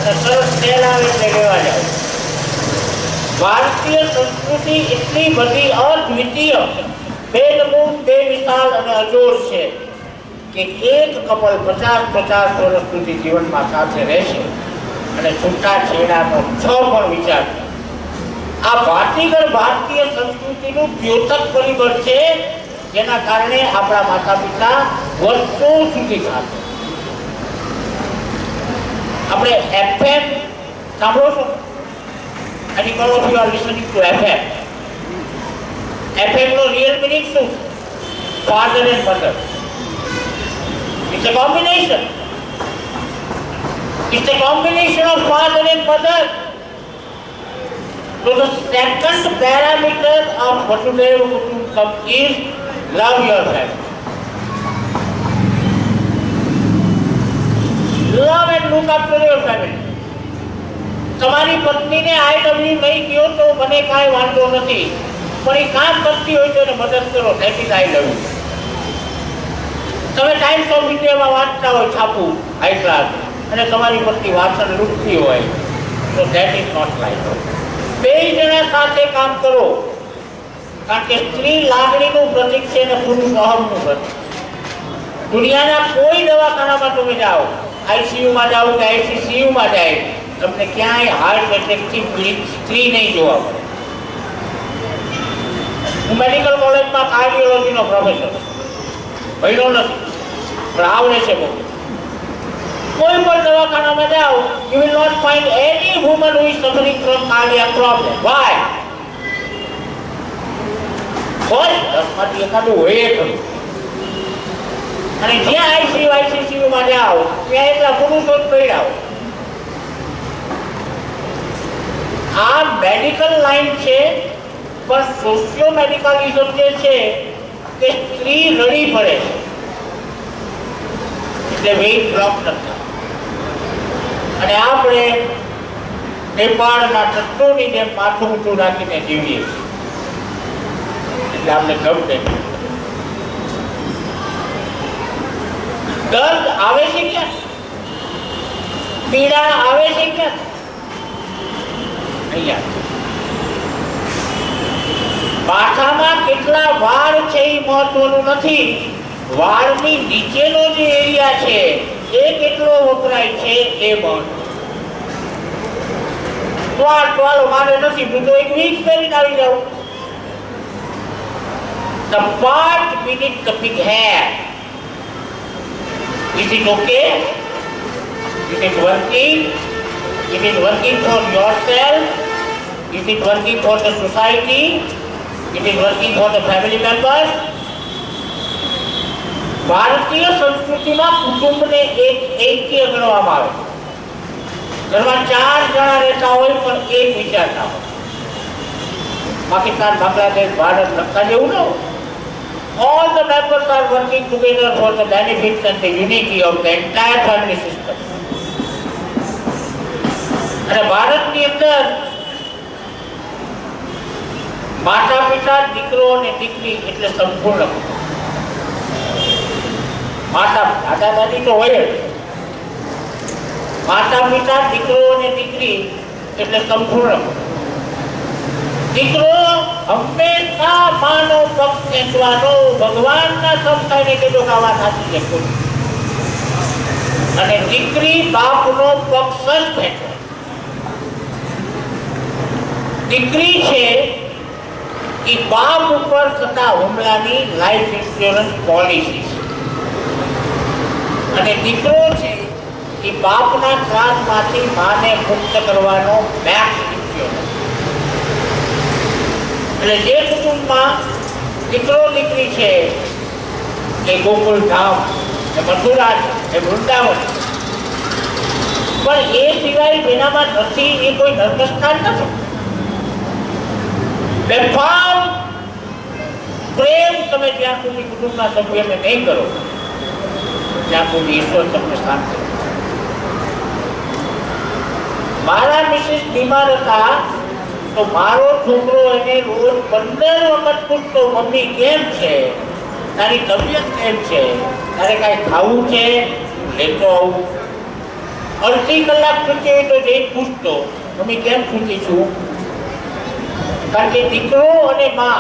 અને સરસ સ્મેલ આવે એટલે લેવા જાવ. ભારતીય સંસ્કૃતિ એટલી બધી અદ્વિતીય, બેનમૂન, બેમિસાલ અને અજોડ છે કે એક કપલ 50 વર્ષ સુધી જીવનમાં સાથે રહેશે અને છૂટાછેડાનો પણ વિચાર. આ ભારતીય સંસ્કૃતિનું દ્યોતક પરિબળ છે જેના કારણે આપણા માતા પિતા વર્ષો સુધી સાથે. આપણે FM સાંભળો છો? I think all of you are listening to FM. FM નો રિયલ મીનિંગ શું? Father and mother. It's a combination. It's a combination of father and mother. So the second parameter of Vasudeva Kutumbakam is love your family. Love and look after your family. તમારી પત્નીને I love you નહીં કહો તો મને કાંઈ વાંધો નથી, પણ એ કામ કરતી હોય તો એને મદદ કરો. That is I love you. તમે ટાઈમ્સ ઓફ ઇન્ડિયામાં વાંચતા હોય છાપું હાઈ ક્લાસ અને તમારી પત્ની વાંચન લૂંટતી હોય તો that is not like. બે જણા સાથે કામ કરો, કારણ કે સ્ત્રી લાગણીનું પ્રતીક છે અને પુરુષ અહમનું પ્રતીક. દુનિયાના કોઈ દવાખાનામાં તમે જાઓ, ICUમાં જાઓ કે ICCUમાં જાય, તમને ક્યાંય હાર્ટ એટેકથી પીડિત સ્ત્રી નહીં જોવા મળે. હું મેડિકલ કોલેજમાં કાર્ડિયોલોજીનો પ્રોફેસર ભણ્યો નથી પણ આવડે છે બહુ. કોઈ પણ દવાખાનામાં જાઓ, you will not find any woman who is suffering from cardiac problem. Why? કોઈ 10માંથી એકાદું હોય ખરું. અને જ્યાં ICCUમાં જાઓ ત્યાં એટલા પુરુષો જ પડ્યા હોય. આ મેડિકલ લાઈન છે, પણ સોશિયો મેડિકલિઝમ જે છે કે સ્ત્રી રડી પડે છે એટલે વેઇટ બ્લોક નથી. અને આપણે નેપાળના તત્વોની જેમ માથું ઊંચું રાખીને જીવીએ એટલે આપણે ગમતે. દર્દ આવે છે ક્યાં? પીડા આવે છે ક્યાં? અહીંયા. માથામાં કેટલા વાળ છે એ મહત્વનું નથી, વાળની નીચેનો જે એરિયા છે એ કેટલો વપરાય છે એ મહત્વ. વાળ મારે નથી, હું તો એક વીક કરીને આવી જાઉં. The part beneath the big hair, is it okay? Is it working? Is it working for yourself? Is it working for the society? Is it working for the family members? ભારતીય સંસ્કૃતિમાં કુટુંબને એક એક્ય ગણવામાં આવે છે. ઘરમાં 4 જણા રહેતા હોય પણ એક વિચારતા હોય. પાકિસ્તાન, બાંગ્લાદેશ, ભારત, લંકા જેવું ન હોય. All the members are working together for the benefits and the unity of the entire family system. અને ભારતની અંદર માતા પિતા, દીકરો અને દીકરી એટલે સંપૂર્ણ. માતા દાદા દાદી તો હોય જ, માતા પિતા, દીકરો અને દીકરી એટલે સંપૂર્ણ. દીકરો હંમેશા માનો પક્ષ ખેંચવાનો, ભગવાનના સમતાને કીધું કે આ વાત સાચી છે, અને દીકરી બાપનો પક્ષ જ ખેંચવાનો. દીકરી છે એ બાપ ઉપર થતા હુમલાની લાઈફ ઇન્સ્યોરન્સ પોલિસી છે, અને દીકરો છે એ બાપના ત્રાસમાંથી માને મુક્ત કરવાનો મેક્સ ઇન્સ્યોરન્સ. એટલે જે કુટુંબમાં દીકરો દીકરી છે એ ગોકુલધામ, એ મથુરા છે, એ વૃંદાવન. પણ એ સિવાય જેનામાં નથી એ કોઈ નર્કસ્થાન નથી. બેફામ પ્રેમ તમે જ્યાં સુધી કુટુંબના સભ્યોને નહીં કરો ત્યાં સુધી ઈશ્વર તમને શાંત કરે. મારા મિસિસ બીમાર હતા તો મારો છોકરો એને રોજ 15 વખત પૂછતો, મમ્મી કેમ છે, તારી તબિયત કેમ છે, તારે કાંઈ ખાવું છે, લેતો આવું. અડધી કલાક પૂછતી હોય તો જઈને પૂછતો, મમ્મી કેમ પૂછી છું? કારણ કે દીકરો અને મા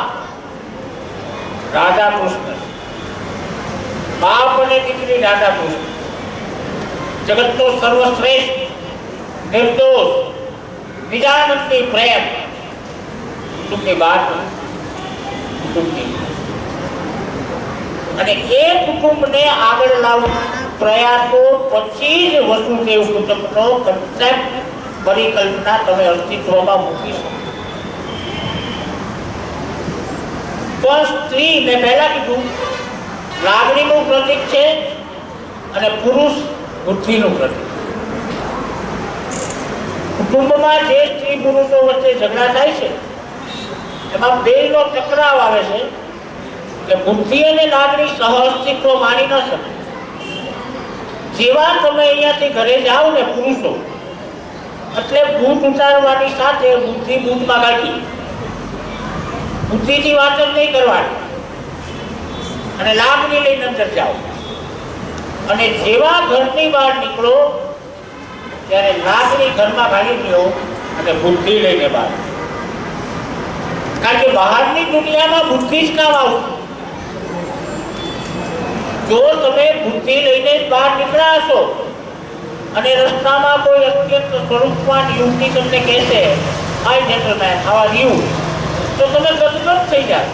રાધા કૃષ્ણ, બાપ અને દીકરી રાધા કૃષ્ણ, જગતનો સર્વશ્રેષ્ઠ નિર્દોષ નિજાનંદની પ્રેમ કુટુંબની બહાર કુટુંબની. અને એ કુટુંબને આગળ લાવવાના પ્રયાસો પછી જ વસુદેવ કુટુંબનો કન્સેપ્ટ, પરિકલ્પના તમે અસ્તિત્વમાં મૂકી શકો. પણ સ્ત્રી, મેં પહેલા કીધું, લાગણીનું પ્રતીક છે અને પુરુષ બુદ્ધિનું પ્રતીક. કુટુંબમાં જે સ્ત્રી પુરુષો વચ્ચે ઝઘડા થાય છે એમાં બેયનો ટકરાવ આવે છે કે બુદ્ધિ અને લાગણી સહઅસ્તિત્વ માની ન શકે. જેવા તમે અહીંયાથી ઘરે જાઓ ને પુરુષો, એટલે બૂટ ઉતારવાની સાથે બુદ્ધિ બૂટમાં ગાળી, બુદ્ધિથી વાત જ નહીં કરવાની, અને લાગણી લઈને અંદર જાઓ. અને જેવા ઘરની બહાર નીકળો ત્યારે લાગણી ઘરમાં ગાળી દો અને બુદ્ધિ લઈને બહાર. કારણ કે બહારની દુનિયામાં બુદ્ધિ જ કામ આવશે. જો તમે બુદ્ધિ લઈને જ બહાર નીકળ્યા હશો અને રસ્તામાં કોઈ અત્યંત સ્વરૂપવાન યુવતી તમને કહેશે, હાય જેન્ટલમેન, હાઉ આર યુ, તો તમે ગદગદ થઈ જાય.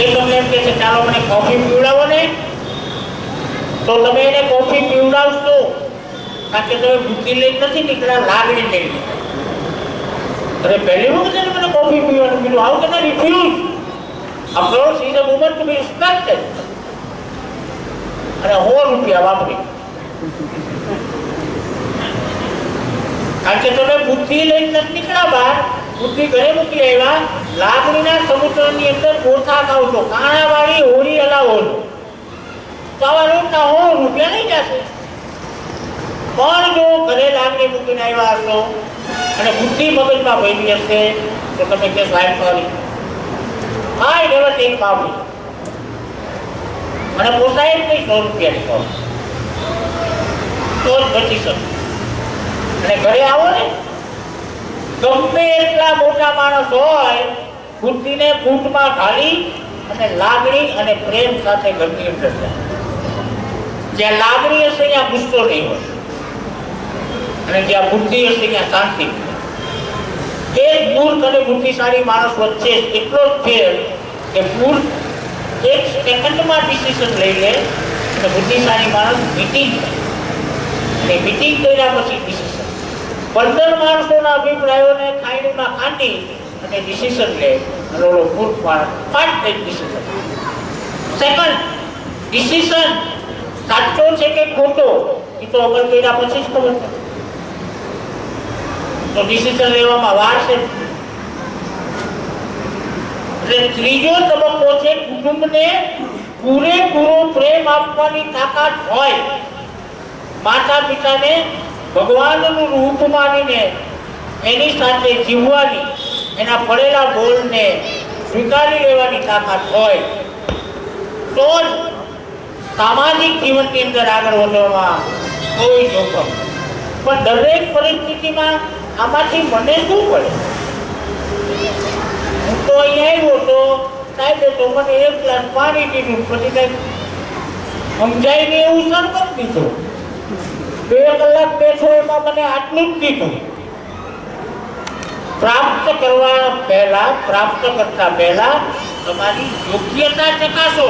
એ તમને એમ કહે છે ચાલો મને કોફી પીવડાવો ને, તો તમે એને કોફી પીવડાવશો, કારણ કે તમે બુદ્ધિ લઈને નથી નીકળ્યા, લાગણી લઈને. અરે પહેલી વખત મને કોફી પીવાનું કીધું, how can I refuse? After all, she is a woman to be respected. અને ₹100 વાપરી. કારણ કે તમે બુદ્ધિ લઈને નથી નીકળ્યા બહાર, બુદ્ધિ ઘરે મૂકી આવ્યા, લાગણીના સમુદ્રની અંદર ગોથા ખાવ છો, કાણાવાળી હોળી હલાવો છો, તો આવા રોટલા ₹100 નહીં જશે. પણ જો ઘરે લાગણી મૂકીને આવ્યા હશો અને બુદ્ધિ મગજમાં ભરી હશે તો તમે કે સાહેબ sorry, I never tech Babu, મને પોસાય જ નહીં ₹100 કહો તો જ બચી શકો. અને ઘરે આવો ને, ગમે એટલા મોટા માણસ હોય, બુદ્ધિને ફૂટમાં ઢાળી અને લાગણી અને પ્રેમ સાથે ઘરની અંદર જાય. જ્યાં લાગણી હશે ત્યાં ગુસ્સો નહીં હોય અને જ્યાં બુદ્ધિ હશે ત્યાં શાંતિ. એક મૂર્ખ અને બુદ્ધિશાળી માણસ વચ્ચે એટલો જ ફેર કે મૂર્ખ 1 સેકન્ડમાં ડિસિઝન લઈ લે અને બુદ્ધિશાળી માણસ મીટિંગ કરે અને મીટિંગ કર્યા પછી ડિસિઝન. 15 માણસોના અભિપ્રાયોને ખાંડીમાં ખાંડી અને ડિસિઝન લે અને ઓલો મૂર્ખ માણસ 5 ડિસિઝન. સેકન્ડ ડિસિઝન સાચો છે કે ખોટો એ તો અમલ કર્યા પછી જ ખબર પડે. તો ડિસિઝન લેવામાં વાર છે. એટલે ત્રીજો તબક્કો છે કુટુંબને પૂરેપૂરો પ્રેમ આપવાની તાકાત હોય, માતા પિતાને ભગવાનનું રૂપ માનીને એની સાથે જીવવાની, એના પડેલા બોલને સ્વીકારી લેવાની તાકાત હોય તો જ સામાજિક જીવનની અંદર આગળ વધવામાં કોઈ જોખમ. પણ દરેક પરિસ્થિતિમાં આમાંથી મને શું પડે? હું તો અહીંયા આવ્યો તો સાહેબ તો મને 1 ગ્લાસ પાણી પીધું, પછી કંઈક સમજાઈને એવું સરબત દીધું, 2 કલાક બેઠો એમાં મને આટલું જ દીધું. પ્રાપ્ત કરતા પહેલા તમારી યોગ્યતા ચકાસો.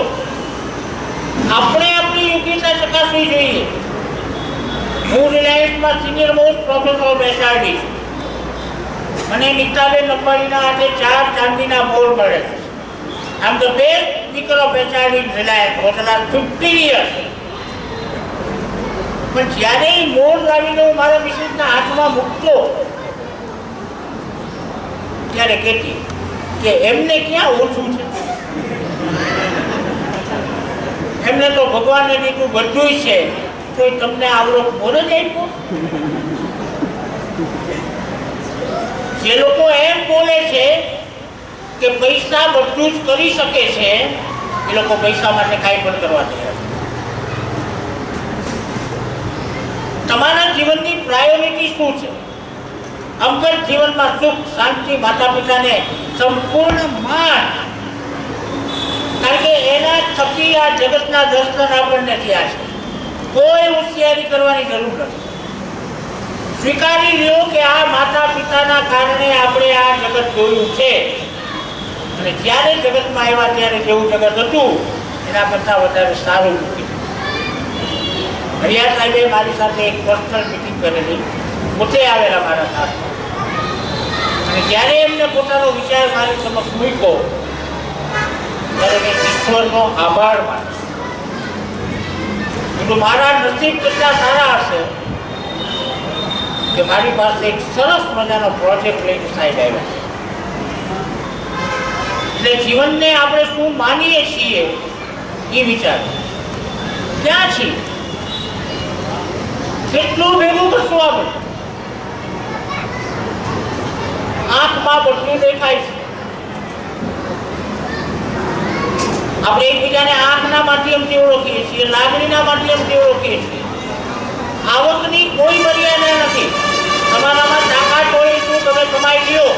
આપણે આપણી યોગ્યતા ચકાસવી જોઈએ. હું રિલાયન્સમાં સિનિયર મોસ્ટ પ્રોફેસર બેસાડી, મને નીતાબેન અંબાણીના હાથે 4 ચાંદીના બોર્ડ મળે. આમ ધ બેસ્ટ સ્પીકર ઓફ બેસાડી Reliance for the last 15 years. પણ જ્યારે એ મોર લાવીને હું મારા મિસિસના હાથમાં મૂકતો ત્યારે કહેતી કે એમને ક્યાં ઓછું છે, એમને તો ભગવાને દીધું બધું છે, તો તમને આવડો મોર જ આપ્યો. જે લોકો એમ બોલે છે કે પૈસા બધું જ કરી શકે છે, એ લોકો પૈસા માટે કાંઈ પણ કરવા તૈયાર છે. તમારા જીવનની પ્રાયોરિટી શું છે? અંગત જીવનમાં સુખ, શાંતિ, માતા પિતાને સંપૂર્ણ માન, કારણ કે એના થકી આ જગતના દર્શન આપણને થયા છે. કોઈ હોશિયારી કરવાની જરૂર નથી. સ્વીકારી લ્યો કે આ માતા પિતાના કારણે આપણે આ જગત જોયું છે અને જ્યારે જગતમાં આવ્યા ત્યારે જેવું જગત હતું એના કરતાં વધારે સારું મૂકી. હરિયા સાહેબે મારી સાથે એક પર્સનલ મિટિંગ કરેલી, પોતે આવેલા મારા સાથે, અને જ્યારે એમને પોતાનો વિચાર મારી સમક્ષ મૂક્યો ત્યારે મેં ઈશ્વરનો આભાર માન્યો. એટલે મારા નસીબ કેટલા સારા હશે કે મારી પાસે એક સરસ મજાનો પ્રોજેક્ટ લઈને સાહેબ આવ્યા. એટલે જીવનને આપણે શું માનીએ છીએ એ વિચાર ક્યાં છીએ, કેટલું ભેગું કરશું આપણે. આંખમાં બધું દેખાય છે, આપણે એકબીજાને આંખના માધ્યમથી ઓળખીએ છીએ, લાગણીના માધ્યમથી ઓળખીએ છીએ. આવકની કોઈ મર્યાદા નથી. તમારામાં તાકાત હોય એટલું તમે કમાઈ લ્યો,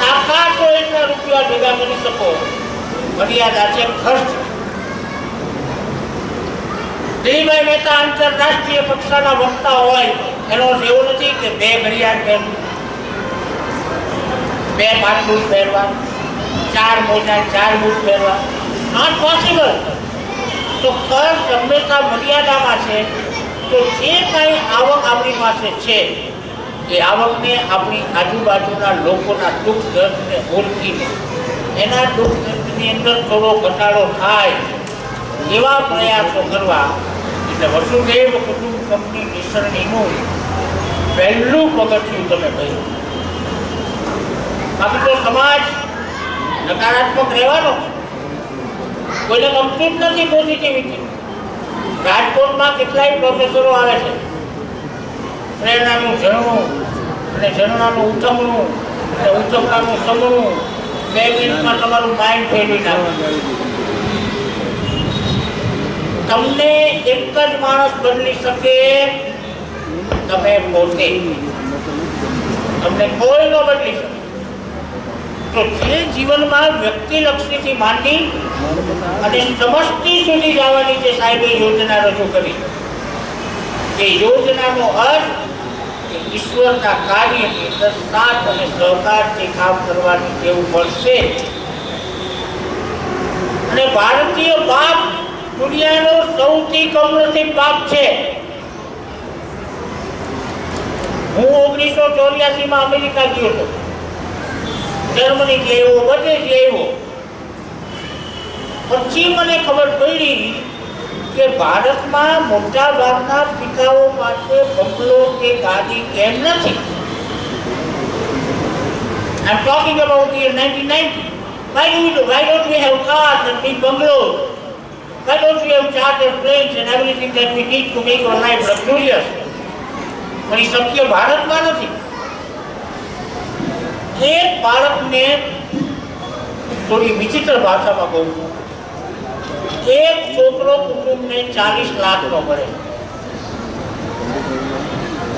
તાકાત હોય એટલા રૂપિયા ભેગા કરી શકો. મર્યાદા છે ખર્ચ. દિલીપભાઈ મહેતા આંતરરાષ્ટ્રીય કક્ષાના વક્તા હોય એનો એવો નથી કે 2 ઘડિયાળ પહેરવું, 2 પાટલું પહેરવા, 4 મોજા, 4 બૂટ પહેરવા, નોટ પોસિબલ. તો ખર્ચ હંમેશા મર્યાદામાં છે. તો જે કાંઈ આવક આપણી પાસે છે એ આવકને આપણી આજુબાજુના લોકોના દુઃખ દર્દને ઓળખીને એના દુઃખ દર્દની અંદર થોડો ઘટાડો થાય એવા પ્રયાસો કરવા. એટલે વસુધૈવ કુટુંબકમની નિસરણીનું પહેલું પગથિયું તમે કહ્યું. બાકી તો સમાજ નકારાત્મક રહેવાનો, કોઈને ગમતું જ નથી પોઝિટિવિટી. રાજકોટમાં કેટલાય પ્રોફેસરો આવે છે, પ્રેરણાનું ઝરણું અને ઝરણાનું ઉથમણું અને ઉથમણાનું સમણું, 2 મિનિટમાં તમારું માઇન્ડ ફેરવી નાખે. તમને એક જ માણસ બદલી શકે, તમે પોતે. તમને કોઈ ન બદલી શકે. તો જે જીવનમાં વ્યક્તિલક્ષીથી માંડી અને સમષ્ટિ સુધી જવાની જે સાહેબે યોજના રજૂ કરી, એ યોજનાનો અર્થ ઈશ્વરના કાર્યની અંદર સાથ અને સહકારથી કામ કરવાની ટેવ મળશે. અને ભારતીય બાપ દુનિયાનો સૌથી કમનસીબ બાપ છે. હું 1984 અમેરિકા ગયો હતો, જર્મની ગયો, બધે ગયો. પછી મને ખબર પડી કે ભારતમાં મોટા ભાગના પિતાઓ પાસે બંગલો કે ગાડી કેમ નથી. I'm talking about the year 1990. Why don't we have cars and big bungalows? Why don't we have chartered planes and everything that we need to make our life luxurious? પણ એ શક્ય ભારતમાં નથી. એક બાળકને થોડી વિચિત્ર ભાષામાં કહું, એક છોકરો કુટુંબને 40 લાખનો મળે.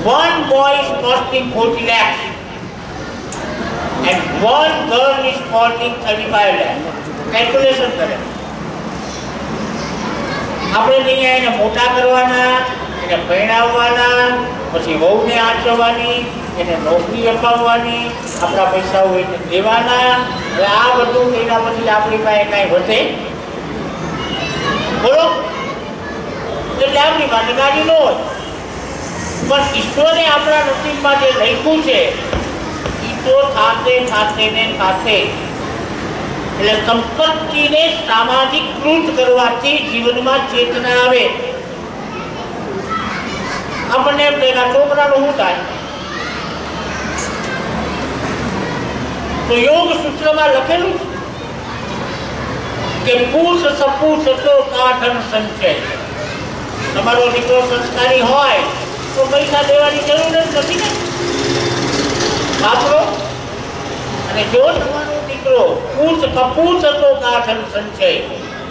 One boy is costing 40 lakhs and one girl is costing 35 lakhs. Calculation કરે. આપણે અહીંયા એને મોટા કરવાના, એને પરણાવવાના, પછી વહુને આંચવવાની, એને નોકરી અપાવવાની, આપણા પૈસાઓ એને દેવાના. હવે આ બધું એના પછી આપણી પાસે કાંઈ વધે બોલો? એટલે આપણી પાસે ગાડી ન હોય. પણ ઈશ્વરે આપણા નસીબમાં જે લખ્યું છે એ તો થાશે થાશે ને થાશે. એટલે સંપત્તિને સામાજિકૃત કરવાથી જીવનમાં ચેતના આવે. આપણને એમ થાય કે છોકરાનું શું થાય? તો યોગ સૂત્રમાં લખેલું કે પૂત સપૂત તો કાઢન સંચય. તમારો દીકરો સંસ્કારી હોય તો પૈસા દેવાની જરૂર જ નથી ને, વાપરો. અને જો તમારો દીકરો પૂત કપૂત તો કાઢન સંચય,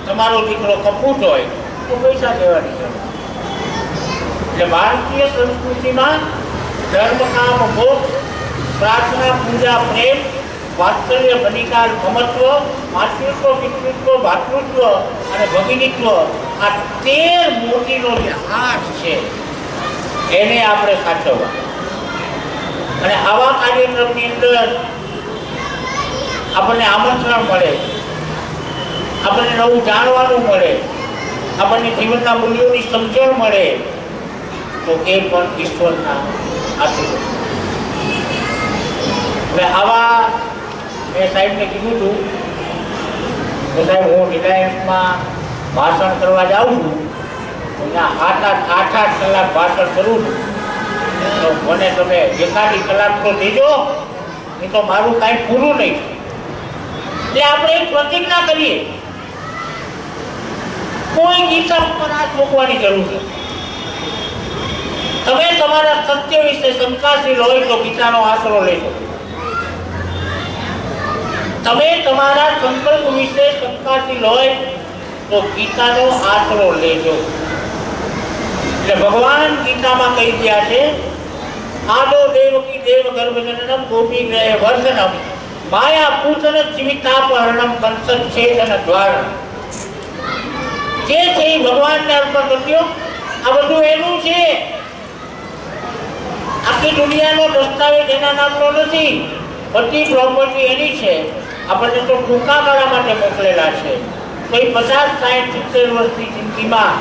તમારો દીકરો કપૂત હોય તો પૈસા દેવાની જરૂર. એટલે ભારતીય સંસ્કૃતિમાં ધર્મ, કામ, મોક્ષ, પ્રાર્થના, પૂજા, પ્રેમ, વાત્સલ્ય, બલિદાન, મમત્વ, માતૃત્વ, પિતૃત્વ, ભાતૃત્વ અને ભગિનીત્વ, આ 13 મોતીનો જે હાર છે એને આપણે સાચવવા. અને આવા કાર્યક્રમની અંદર આપણને આમંત્રણ મળે, આપણને નવું જાણવાનું મળે, આપણને જીવનના મૂલ્યોની સમજણ મળે, તો એ પણ ઈશ્વરના આશીર્વાદ. હવે આવા મેં સાહેબને કીધું હતું કે સાહેબ હું રિલાયન્સમાં ભાષણ કરવા જાઉં છું, તો ત્યાં 8 કલાક ભાષણ કરું છું, તો મને તમે 1 કલાક તો દેજો, એ તો મારું કાંઈ પૂરું નહીં. એટલે આપણે એક પ્રતિજ્ઞા કરીએ, કોઈ ગીતા ઉપર હાથ મૂકવાની જરૂર નથી. તમે તમારા સત્ય વિશે શંકાશીલ હોય તો ગીતાનો આશરો લેજો. તમે તમારા સંકલ્પ વિશે શંકાશીલ હોય તો ગીતાનો આશરો લેજો. એટલે ભગવાન ગીતામાં કહી ગયા છે, આદો દેવકી દેવ ગર્ભજનનમ ગોપી ગ્રહે વર્ધનમ માયા પૂતન જીવિતાપહરણમ કંસચ્છેદન દ્વારણ. જે છે એ ભગવાનને અર્પણ કરજો. આ બધું એનું છે. આખી દુનિયાનો દસ્તાવેજ એના નામનો નથી. બધી પ્રોપર્ટી એની છે. આપણને તો ટૂંકા ગાળા માટે મોકલેલા છે. તો એ 50, 60, 70 વર્ષની જિંદગીમાં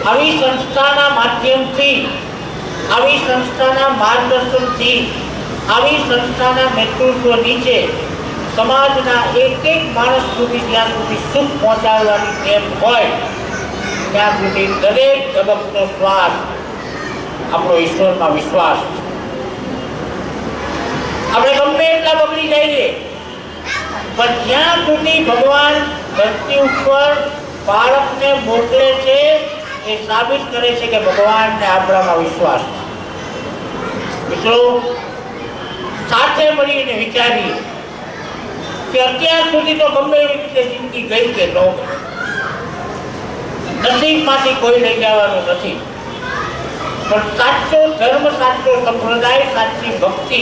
આવી સંસ્થાના માધ્યમથી, આવી સંસ્થાના માર્ગદર્શનથી, આવી સંસ્થાના નેતૃત્વ નીચે સમાજના એક માણસ સુધી જ્યાં સુધી સુખ પહોંચાડવાની ટેવ હોય ત્યાં સુધી દરેક તબક્કો શ્વાસ આપણો ઈશ્વરમાં વિશ્વાસ. આપણે ગમે એટલા બગડી જઈએ, પણ જ્યાં સુધી ભગવાન ધરતી ઉપર બાળકને મોકલે છે એ સાબિત કરે છે કે ભગવાનને આપણામાં વિશ્વાસ છે. મિત્રો, સાથે મળીને વિચારીએ કે અત્યાર સુધી તો ગમે એવી રીતે જિંદગી ગઈ કે ન ગઈ, નસીબમાંથી કોઈ લઈ જવાનું નથી, પણ સાચો ધર્મ, સાચો સંપ્રદાય, સાચી ભક્તિ,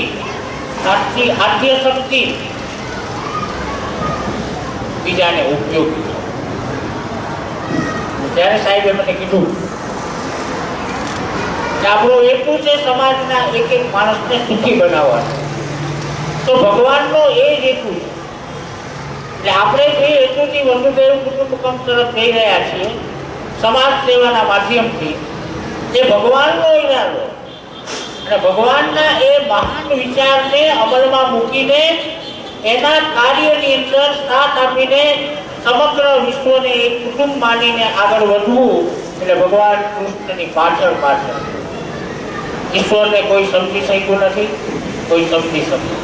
સાચી આદ્ય શક્તિ બીજાને ઉપયોગી છે. ત્યારે સાહેબે મને કીધું કે આપણો હેતુ છે સમાજના એક એક માણસને સુખી બનાવવાનો, તો ભગવાનનો એ જ હેતુ છે. એટલે આપણે જે હેતુથી વસુદેવ કુટુંબકમ તરફ જઈ રહ્યા છીએ સમાજ સેવાના માધ્યમથી, એ ભગવાનનો ઈરાદો અને ભગવાનના એ મહાન વિચારને અમલમાં મૂકીને એના કાર્યની અંદર સાથ આપીને સમગ્ર વિશ્વને એક કુટુંબ માનીને આગળ વધવું, એટલે ભગવાન કૃષ્ણની પાછળ પાછળ. ઈશ્વરને કોઈ સમજી શક્યું નથી, કોઈ સમજી શક્યું.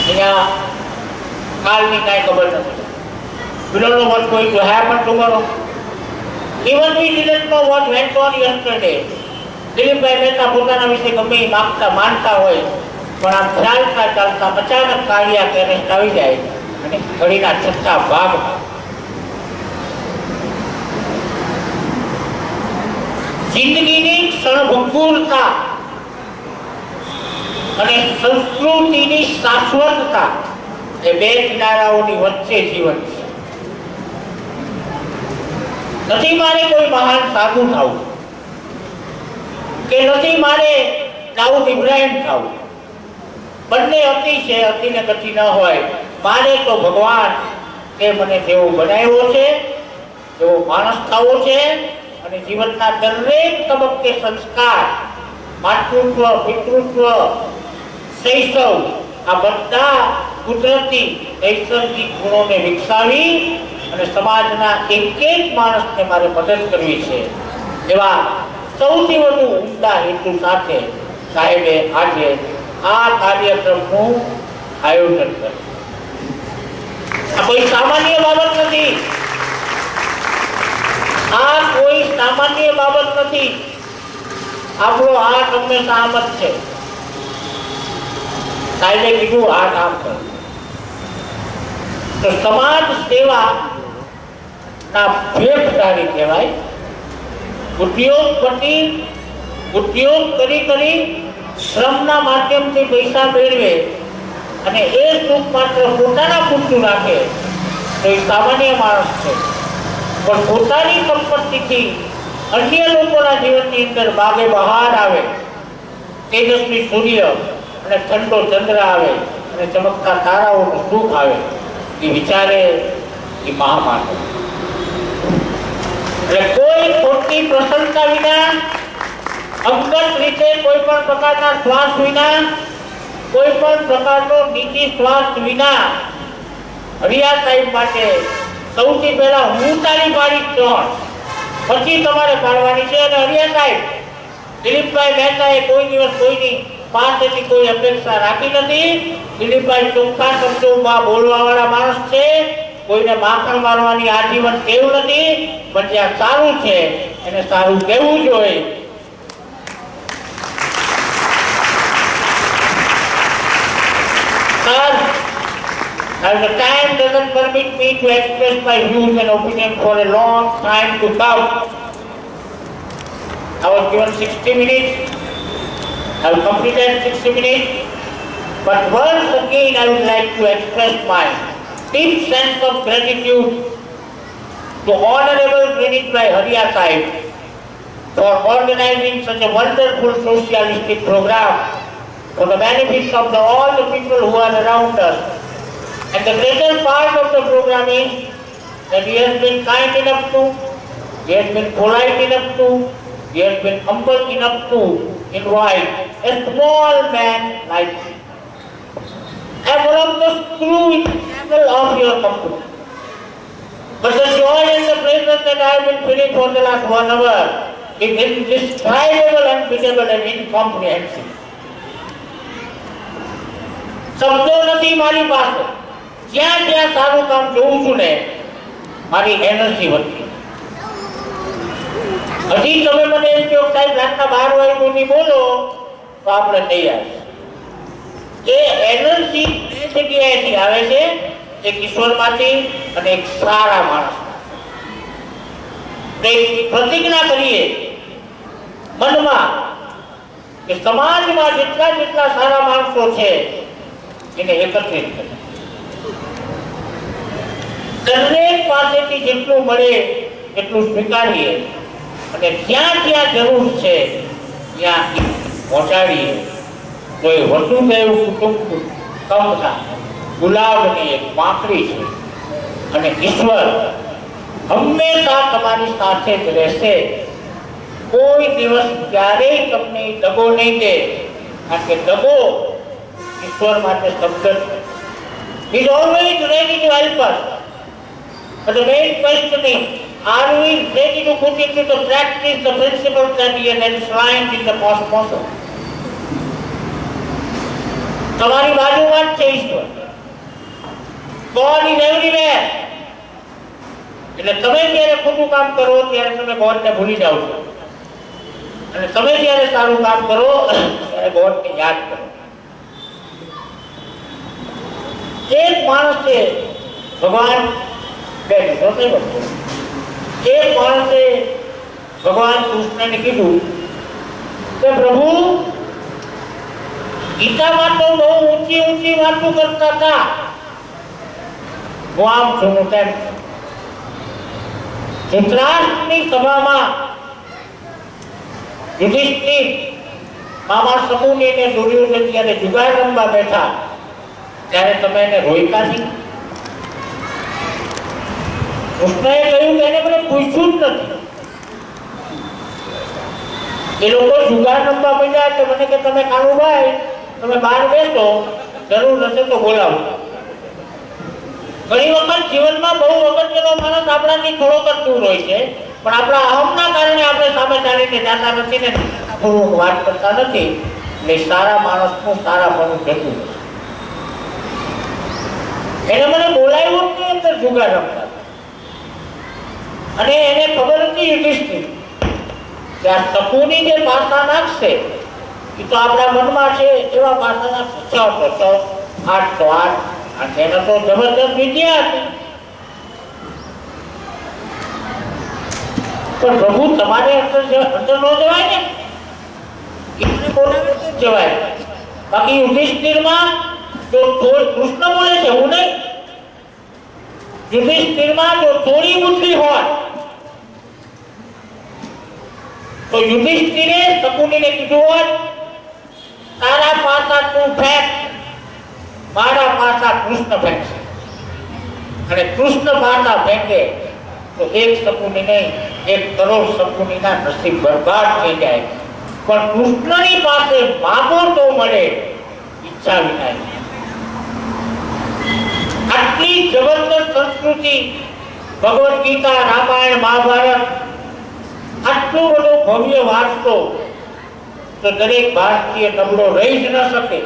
અહીંયા કાલની કાંઈ ખબર નથી. We don't know what's going to happen tomorrow. Even we didn't know what went on yesterday. દિલીપભાઈ મહેતા પોતાના વિશે ગમે એ માનતા હોય, પણ આમ ચાલતા ચાલતા અચાનક કાર્ડિયાક એરેસ્ટ આવી જાય અને ઘડીના છઠ્ઠા ભાગમાં જિંદગીની ક્ષણભંગુરતા અને સંસ્કૃતિની શાશ્વતતા એ બે કિનારાઓની વચ્ચે જીવન છે. નથી મારે કોઈ મહાન સાધુ થવું કે નથી મારે દાઉદ ઇબ્રાહિમ થવું, બંને અતિ છે, અતિને ગતિ ન હોય. મારે તો ભગવાન કે મને જેવો બનાવ્યો છે એવો માણસ થવો છે, અને જીવનના દરેક તબક્કે સંસ્કાર, માતૃત્વ, પિતૃત્વ, શૈશવ આ બધા કુદરતી નૈસર્ગિક ગુણોને વિકસાવી અને સમાજના એક એક માણસને મારે મદદ કરવી છે, એવા સૌથી વધુ ઉમદા હેતુ સાથે સાહેબે આજે આ કાર્યક્રમનું આયોજન કર્યું. આ કોઈ સામાન્ય બાબત નથી, આ કોઈ સામાન્ય બાબત નથી. આપણો હાથ હંમેશા આમ જ છે. સાહેબે કીધું આ કામ કરો. તો સમાજ સેવા ના ભેખધારી કહેવાય. ઉદ્યોગપતિ ઉદ્યોગ કરી શ્રમના માધ્યમથી પૈસા મેળવે અને એ સુખ માત્ર પોતાના પૂરતું રાખે તો એ સામાન્ય માણસ છે. પણ પોતાની સંપત્તિથી અન્ય લોકોના જીવનની અંદર બાગે બહાર આવે, તેજસ્વી સૂર્ય અને ઠંડો ચંદ્ર આવે અને ચમકતા તારાઓનું સુખ આવે, એ વિચારે એ મહામાનવ. એટલે કોઈ ખોટી પ્રસન્નતા વિના, અંગત રીતે કોઈ પણ પ્રકારના સ્વાર્થ વિના, કોઈ પણ પ્રકારનો નીતિ સ્વાર્થ વિના હરિયા સાહેબ માટે સૌથી પહેલા હું તારી પાડી 3, પછી તમારે પાડવાની છે. અને હરિયા સાહેબ, દિલીપભાઈ મહેતાએ કોઈ દિવસ કોઈની પાસેથી કોઈ અપેક્ષા રાખી નથી. દિલીપભાઈ ચોખ્ખા શબ્દોમાં બોલવાવાળા માણસ છે, કોઈને માખણ મારવાની આજીવન ટેવ નથી, પણ જ્યાં સારું છે એને સારું કહેવું જોઈએ. As the time doesn't permit me to express my views and opinions for a long time to come, I was given 60 minutes. I have completed 60 minutes. But once again, I would like to express my deep sense of gratitude to Honorable Vinitbhai Hariya Sahib for organizing such a wonderful socialistic program for the benefit of all the people who are around us. And the greater part of the program is that he has been kind enough to, he has been polite enough to, he has been humble enough to invite a small man like me. I am one of the screw in the candle of your company. But the joy and the pleasure that I have been feeling for the last 1 hour is indescribable, unbeatable and incomprehensible. શબ્દો નથી મારી પાસે, જ્યાં જ્યાં સારું કામ જોઉં છું ને મારી એનર્જી વધતી. હજી તમે મને એમ કહો સાહેબ રાતના 12 વાગે સુધી બોલો તો આપણે તૈયાર. એ એનર્જી બે જગ્યાએથી આવે છે, એક ઈશ્વરમાંથી અને એક સારા માણસ. પ્રતિજ્ઞા કરીએ મનમાં કે સમાજમાં જેટલા જેટલા સારા માણસો છે એને એકત્રિત કરે, દરેક પાસેથી જેટલું મળે એટલું સ્વીકારીએ અને જ્યાં જ્યાં જરૂર છે ત્યાં પહોંચાડીએ. તો એ વસુદેવ કુટુંબકમના ગુલાબની એક પાંખડી છે અને ઈશ્વર હંમેશા તમારી સાથે જ રહેશે. કોઈ દિવસ ક્યારેય તમને દગો નહીં દે, કારણ કે દગો ઈશ્વર માટે શબ્દ છે. He is always ready to help us. But the main question is, are we ready to put into the practice the principles that he has enshrined in the cosmos? તમારી બાજુમાં જ છે ઈશ્વર. God is everywhere. એટલે તમે જ્યારે ખોટું કામ કરો ત્યારે તમે ગોડને ભૂલી જાઓ છો અને તમે જ્યારે સારું કામ કરો ત્યારે ગોડને યાદ કરો. એક માણસે ભગવાન એક માણસે ભગવાન કૃષ્ણને કીધું કે પ્રભુ ગીતામાં તો બહુ ઊંચી ઊંચી વાતો કરતા હતા, હું આમ છું તેમ. ધૃતરાષ્ટ્રની સભામાં યુધિષ્ઠિર મામા શકુની અને દુર્યોધન જ્યારે જુગાર રમવા બેઠા ત્યારે તમે એને રોક્યા નહીં. કૃષ્ણએ કહ્યું કે એને મને પૂછ્યું જ નથી. એ લોકો જુગાર રમવા માંડ્યા એટલે મને કે તમે કાનુભાઈ તમે બહાર બેસો, જરૂર હશે તો બોલાવો. ઘણી વખત જીવનમાં બહુ અગત્યનો માણસ આપણાથી થોડોક જ દૂર હોય છે, પણ આપણા અહમના કારણે આપણે સામે ચાલીને જાતા નથી ને પૂર્વક વાત કરતા નથી, એટલે સારા માણસનું સારાપણું જતું નથી. એને મને બોલાવ્યો જ નહીં અંદર જુગાર રમતા, અને એને ખબર હતી યુધિષ્ઠિર કે આ શકુની જે પાસા નાખશે એ તો આપણા મનમાં છે એવા પાસા નાખશે. 6 તો 6, 8 તો 8, અને એને તો જબરદસ્ત વિદ્યા હતી. પણ પ્રભુ તમારે અંદર ન જવાય ને, એને બોલાવે તો જવાય. બાકી યુધિષ્ઠિરમાં જો કૃષ્ણ બોલે છે હું નહીં, યુધિષ્ઠિરમાં જો થોડી બુદ્ધિ હોય તો યુધિષ્ઠિરે શકુનીને કીધું હોત તારા પાસા તું ફેંક, મારા પાસા કૃષ્ણ ફેંકશે. અને કૃષ્ણ પાસા ફેંકે તો એક શકુની નહીં 1 કરોડ શકુનીના નસીબ બરબાદ થઈ જાય. પણ કૃષ્ણની પાસે માગો તો મળે, ઈચ્છા વિના. આટલી જબરદસ્ત સંસ્કૃતિ, ભગવદ ગીતા, રામાયણ, મહાભારત, આટલો બધો ભવ્ય વારસો તો દરેક ભારતીય નબળો રહી જ ન શકે.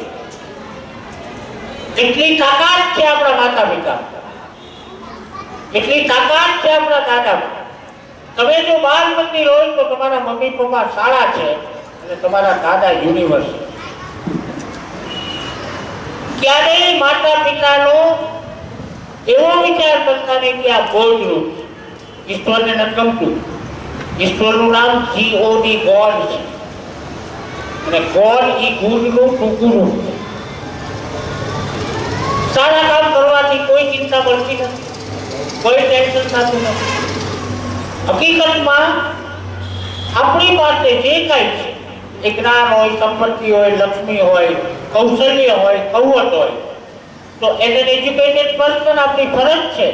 એટલી તાકાત છે આપણા માતા પિતા, એટલી તાકાત છે આપણા દાદા. તમે જો બાલ મંદિર હોય તો તમારા મમ્મી પપ્પા શાળા છે અને તમારા દાદા યુનિવર્સિટી. ક્યારેય માતા પિતાનો એવો વિચાર કરતા નહીં કે આ બોજરૂપ ઈશ્વરને નથી ગમતું. ઈશ્વરનું નામ GOD, ગોડ છે, અને ગોડ ઈ ગુણનું ટૂંકું રૂપ છે. સારા કામ કરવાથી કોઈ ચિંતા મળતી નથી, કોઈ ટેન્શન થતું નથી. હકીકતમાં આપણી પાસે જે કાંઈ છે, એ જ્ઞાન હોય, સંપત્તિ હોય, લક્ષ્મી હોય, કૌશલ્ય હોય, કૌવત હોય, તો એઝ એન એજ્યુકેટેડ પર્સન આપણી ફરજ છે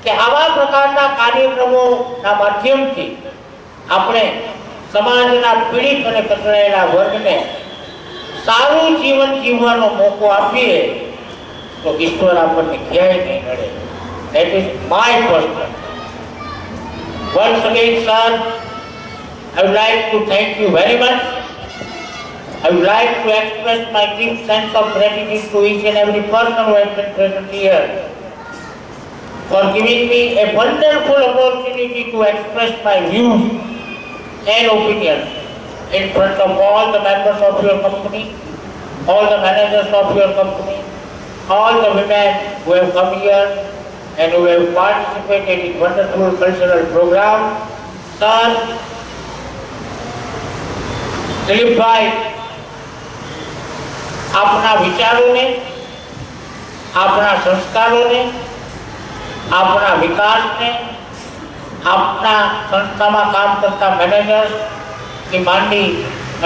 કે આવા પ્રકારના કાર્યક્રમોના માધ્યમથી આપણે સમાજના પીડિત અને કચડાયેલા વર્ગને સારું જીવન જીવવાનો મોકો આપીએ તો ઈશ્વર આપણને ક્યાંય નહીં નડે. That is my personal. Once again, sir, I would like to thank you very much I would like to express my deep sense of gratitude to each and every person who has been present here for giving me a wonderful opportunity to express my views and opinions in front of all the members of your company, all the managers of your company, all the women who have come here and who have participated in wonderful cultural program. Sir, Dilip ભાઈ આપના વિચારોને, આપના સંસ્કારોને, આપના વિકાસને, આપના સંસ્થામાં કામ કરતા મેનેજર્સથી માંડી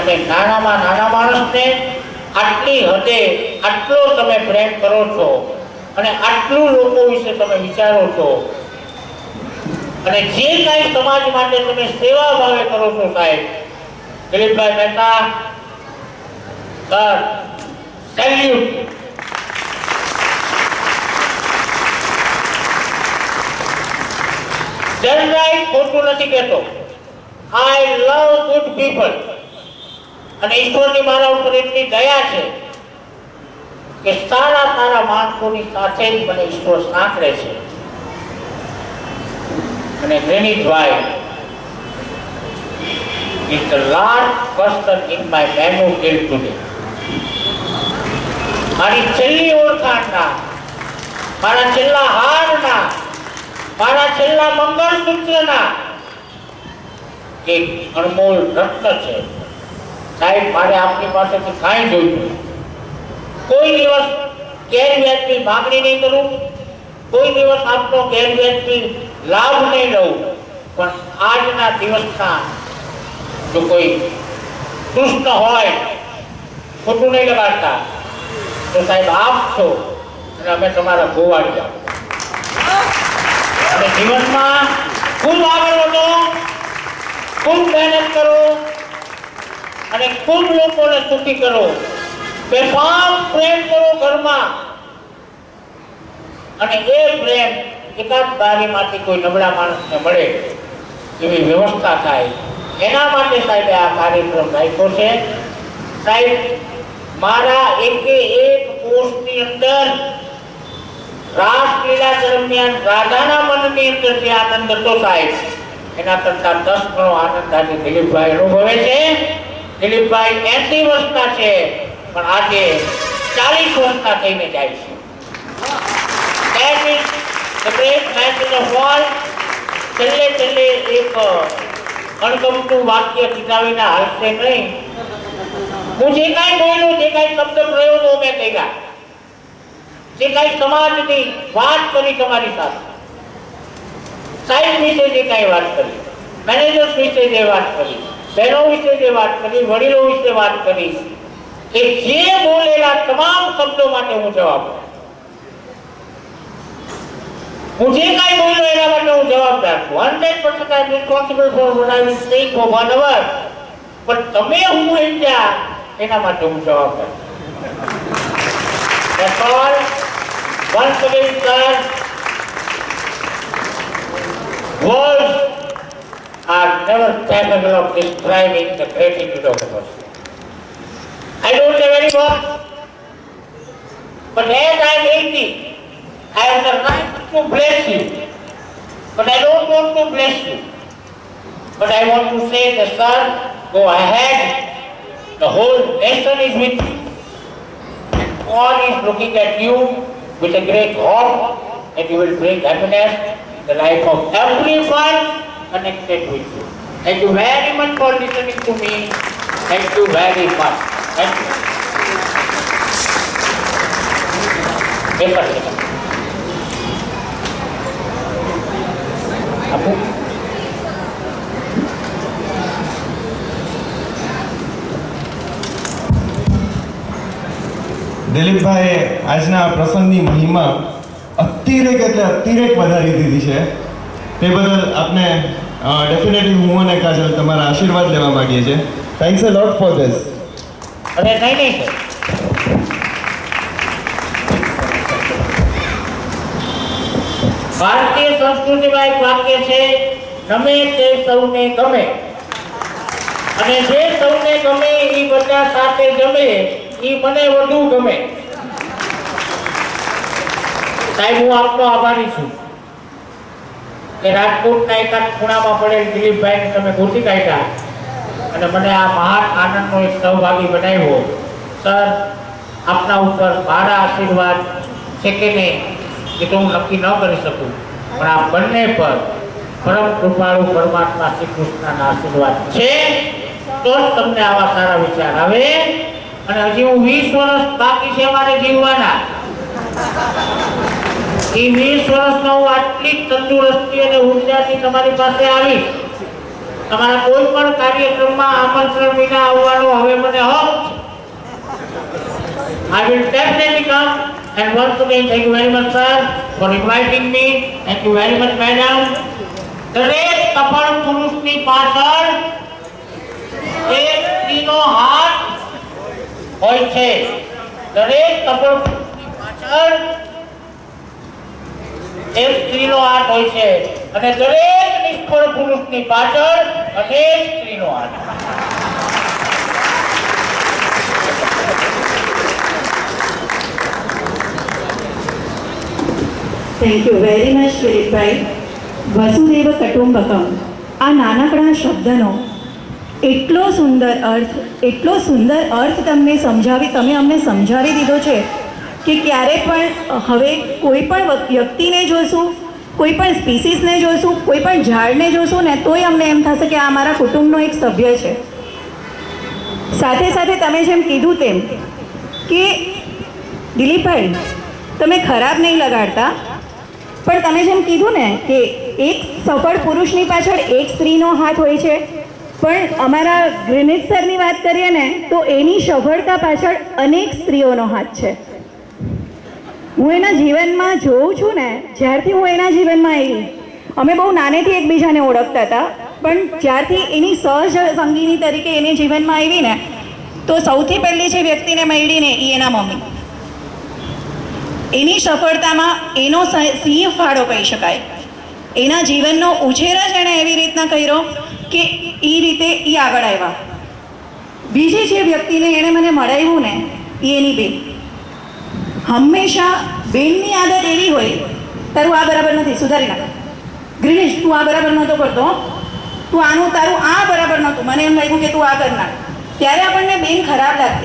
અને નાનામાં નાના માણસને આટલી હદે આટલો તમે પ્રેમ કરો છો અને આટલું લોકો વિશે તમે વિચારો છો અને જે કાંઈ સમાજ માટે તમે સેવા ભાવે કરો છો સાહેબ દિલીપભાઈ મહેતા સર, સેલ્યુટ. જનરાઈ ખોટું નથી કહેતો. આઈ લવ ગુડ પીપલ અને ઈશ્વરની મારા ઉપર એટલી દયા છે કે સારા સારા માણસોની સાથે જ મને ઈશ્વર સાંકળે છે. અને ગ્રેનિટભાઈ is the last person in my menu till today. મારી છેલ્લી ઓળખાણના, મારા છેલ્લા હારના, મારા છેલ્લા મંગળસૂત્રના એક અણમોલ રત્ન છે. સાહેબ, મારે આપની પાસેથી કાંઈ જોઈતું, કોઈ દિવસ ગેરવ્યાજબી માગણી નહીં કરું, કોઈ દિવસ આપનો ગેરવ્યાજબી લાભ નહીં લઉં, પણ આજના દિવસના જો કોઈ કૃષ્ણ હોય, ખોટું નહીં લગાડતા, તો સાહેબ આપ છો અને અમે તમારા ગોવાળિયા. અને જીવનમાં ખૂબ આગળ વધો, ખૂબ મહેનત કરો અને ખૂબ લોકોને સુખી કરો. બેફામ પ્રેમ કરો ઘરમાં અને એ પ્રેમ એકાદ બારીમાંથી કોઈ નબળા માણસને મળે એવી વ્યવસ્થા થાય. એના માટે સાહેબે આ કાર્યક્રમ રાખ્યો છે. સાહેબ, મારા એકે એક કોષની અંદર રાસલીલા દરમિયાન રાધાના મનની અંદર જે આનંદ હતો સાહેબ, એના કરતા 10 ગણો આનંદ આજે દિલીપભાઈ અનુભવે છે. દિલીપભાઈ 80 વર્ષના છે પણ આજે 40 વર્ષના થઈને જાય છે. That is the great message of all. છેલ્લે એક અણગમતું વાક્ય કીધા વિના હાલશે નહીં. હું જે કાંઈ બોલ્યો, જે કાંઈ શબ્દ પ્રયોગો મેં કર્યા, જે કાંઈ સમાજની વાત કરી તમારી સાથે, સાહેબ વિશે જે કાંઈ વાત કરી, મેનેજર્સ વિશે જે વાત કરી, બહેનો વિશે જે વાત કરી, વડીલો વિશે વાત કરી, એ જે બોલેલા તમામ શબ્દો માટે હું જવાબ, હું જે કાંઈ બોલ્યો એના માટે હું જવાબદાર છું. 100% I am responsible for what I will say for 1 hour. પણ તમે હું સમજ્યા એના માટે હું જવાબદાર છું. That's all. Once again, sir, words are never capable of describing the gratitude of a person. I don't have any words, but as I am 80, I have the right to bless you, but I don't want to bless you. But I want to say that, sir, go ahead. The whole nation is with you. God is looking at you with a great hope that you will bring happiness in the life of everyone connected with you. Thank you very much for listening to me. Thank you very much. Thank you. દિલીપભાઈએ આજના પ્રસંગની મહિમા અતિરેક એટલે અતિરેક વધારી દીધી છે. તે બદલ આપને ડેફિનેટલી હું અને કાજલ તમારા આશીર્વાદ લેવા માંગીએ છીએ. Thanks a lot for this. અરે નહીં ભારતીય સંસ્કૃતિમાં એક વાક્ય છે, નમે તે સૌને ગમે. અને જે સૌને ગમે એ બધા સાથે જમે એ મને વધુ ગમે. સાહેબ, હું આપનો આભારી છું કે રાજકોટના એકાદ ખૂણામાં પડેલ દિલીપભાઈને તમે ગોતી કાઢ્યા અને મને આ મહાન આનંદનો એક સહભાગી બનાવ્યો. સર, આપના ઉપર મારા આશીર્વાદ છે કે નહીં એ તો હું નક્કી ન કરી શકું, પણ આ બંને પર પરમ કૃપાળુ પરમાત્મા શ્રી કૃષ્ણના આશીર્વાદ છે તો જ તમને આવા સારા વિચાર આવે. અને હજી હું 20 વર્ષ બાકી છે મારે જીવવાના. એ 20 વર્ષમાં હું આટલી તંદુરસ્તી અને ઉર્જાથી તમારી પાસે આવીશ. તમારા કોઈ પણ કાર્યક્રમમાં આમંત્રણ વિના આવવાનો હવે મને હક છે. I will definitely come, and once again thank you very much sir for inviting me. Thank you very much madam. દરેક સફળ પુરુષની પાછળ એક સ્ત્રીનો હાથ હોય છે. દરેક સફળ પુરુષની પાછળ એક સ્ત્રીનો હાથ હોય છે અને દરેક નિષ્ફળ પુરુષની પાછળ અનેક સ્ત્રીનો હાથ. થેન્ક યુ વેરી મચ દિલીપભાઈ. વસુદેવ કુટુંબકમ, આ નાનકડા શબ્દનો એટલો સુંદર અર્થ તમે અમને સમજાવી દીધો છે કે ક્યારે પણ હવે કોઈ પણ વ્યક્તિને જોશું, કોઈ પણ સ્પીસીસને જોશું, કોઈ પણ ઝાડને જોશું ને તોય અમને એમ થશે કે આ અમારા કુટુંબનો એક સભ્ય છે. સાથે સાથે તમે જેમ કીધું તેમ કે દિલીપભાઈ તમે ખરાબ નહીં લગાડતા, પણ તમે જેમ કીધું ને કે એક સફળ પુરુષની પાછળ એક સ્ત્રીનો હાથ હોય છે, પણ અમારા ગ્રીનિજ સરની વાત કરીએ ને તો એની સફળતા પાછળ અનેક સ્ત્રીઓનો હાથ છે. હું એના જીવનમાં જોઉં છું ને, જ્યારથી હું એના જીવનમાં આવી, અમે બહુ નાનેથી એકબીજાને ઓળખતા હતા, પણ જ્યારથી એની સહજ સંગીની તરીકે એની જીવનમાં આવી ને તો સૌથી પહેલી જે વ્યક્તિને મળી ને એ એના મમ્મી. એની સફળતામાં એનો સિંહ ફાળો કહી શકાય. એના જીવનનો ઉછેર જ એણે એવી રીતના કર્યો કે એ રીતે એ આગળ આવ્યા. બીજી જે વ્યક્તિને એણે મને મળાવ્યું ને એ એની બેન. હંમેશા બેનની આદત એવી હોય, તારું આ બરાબર નથી, સુધારી નાખ. ગ્રીનિશ, તું આ બરાબર નહોતો કરતો, તું તારું આ બરાબર નહોતું, મને એમ લાગ્યું કે તું આ કર નાખ. ત્યારે આપણને બેન ખરાબ લાગતી.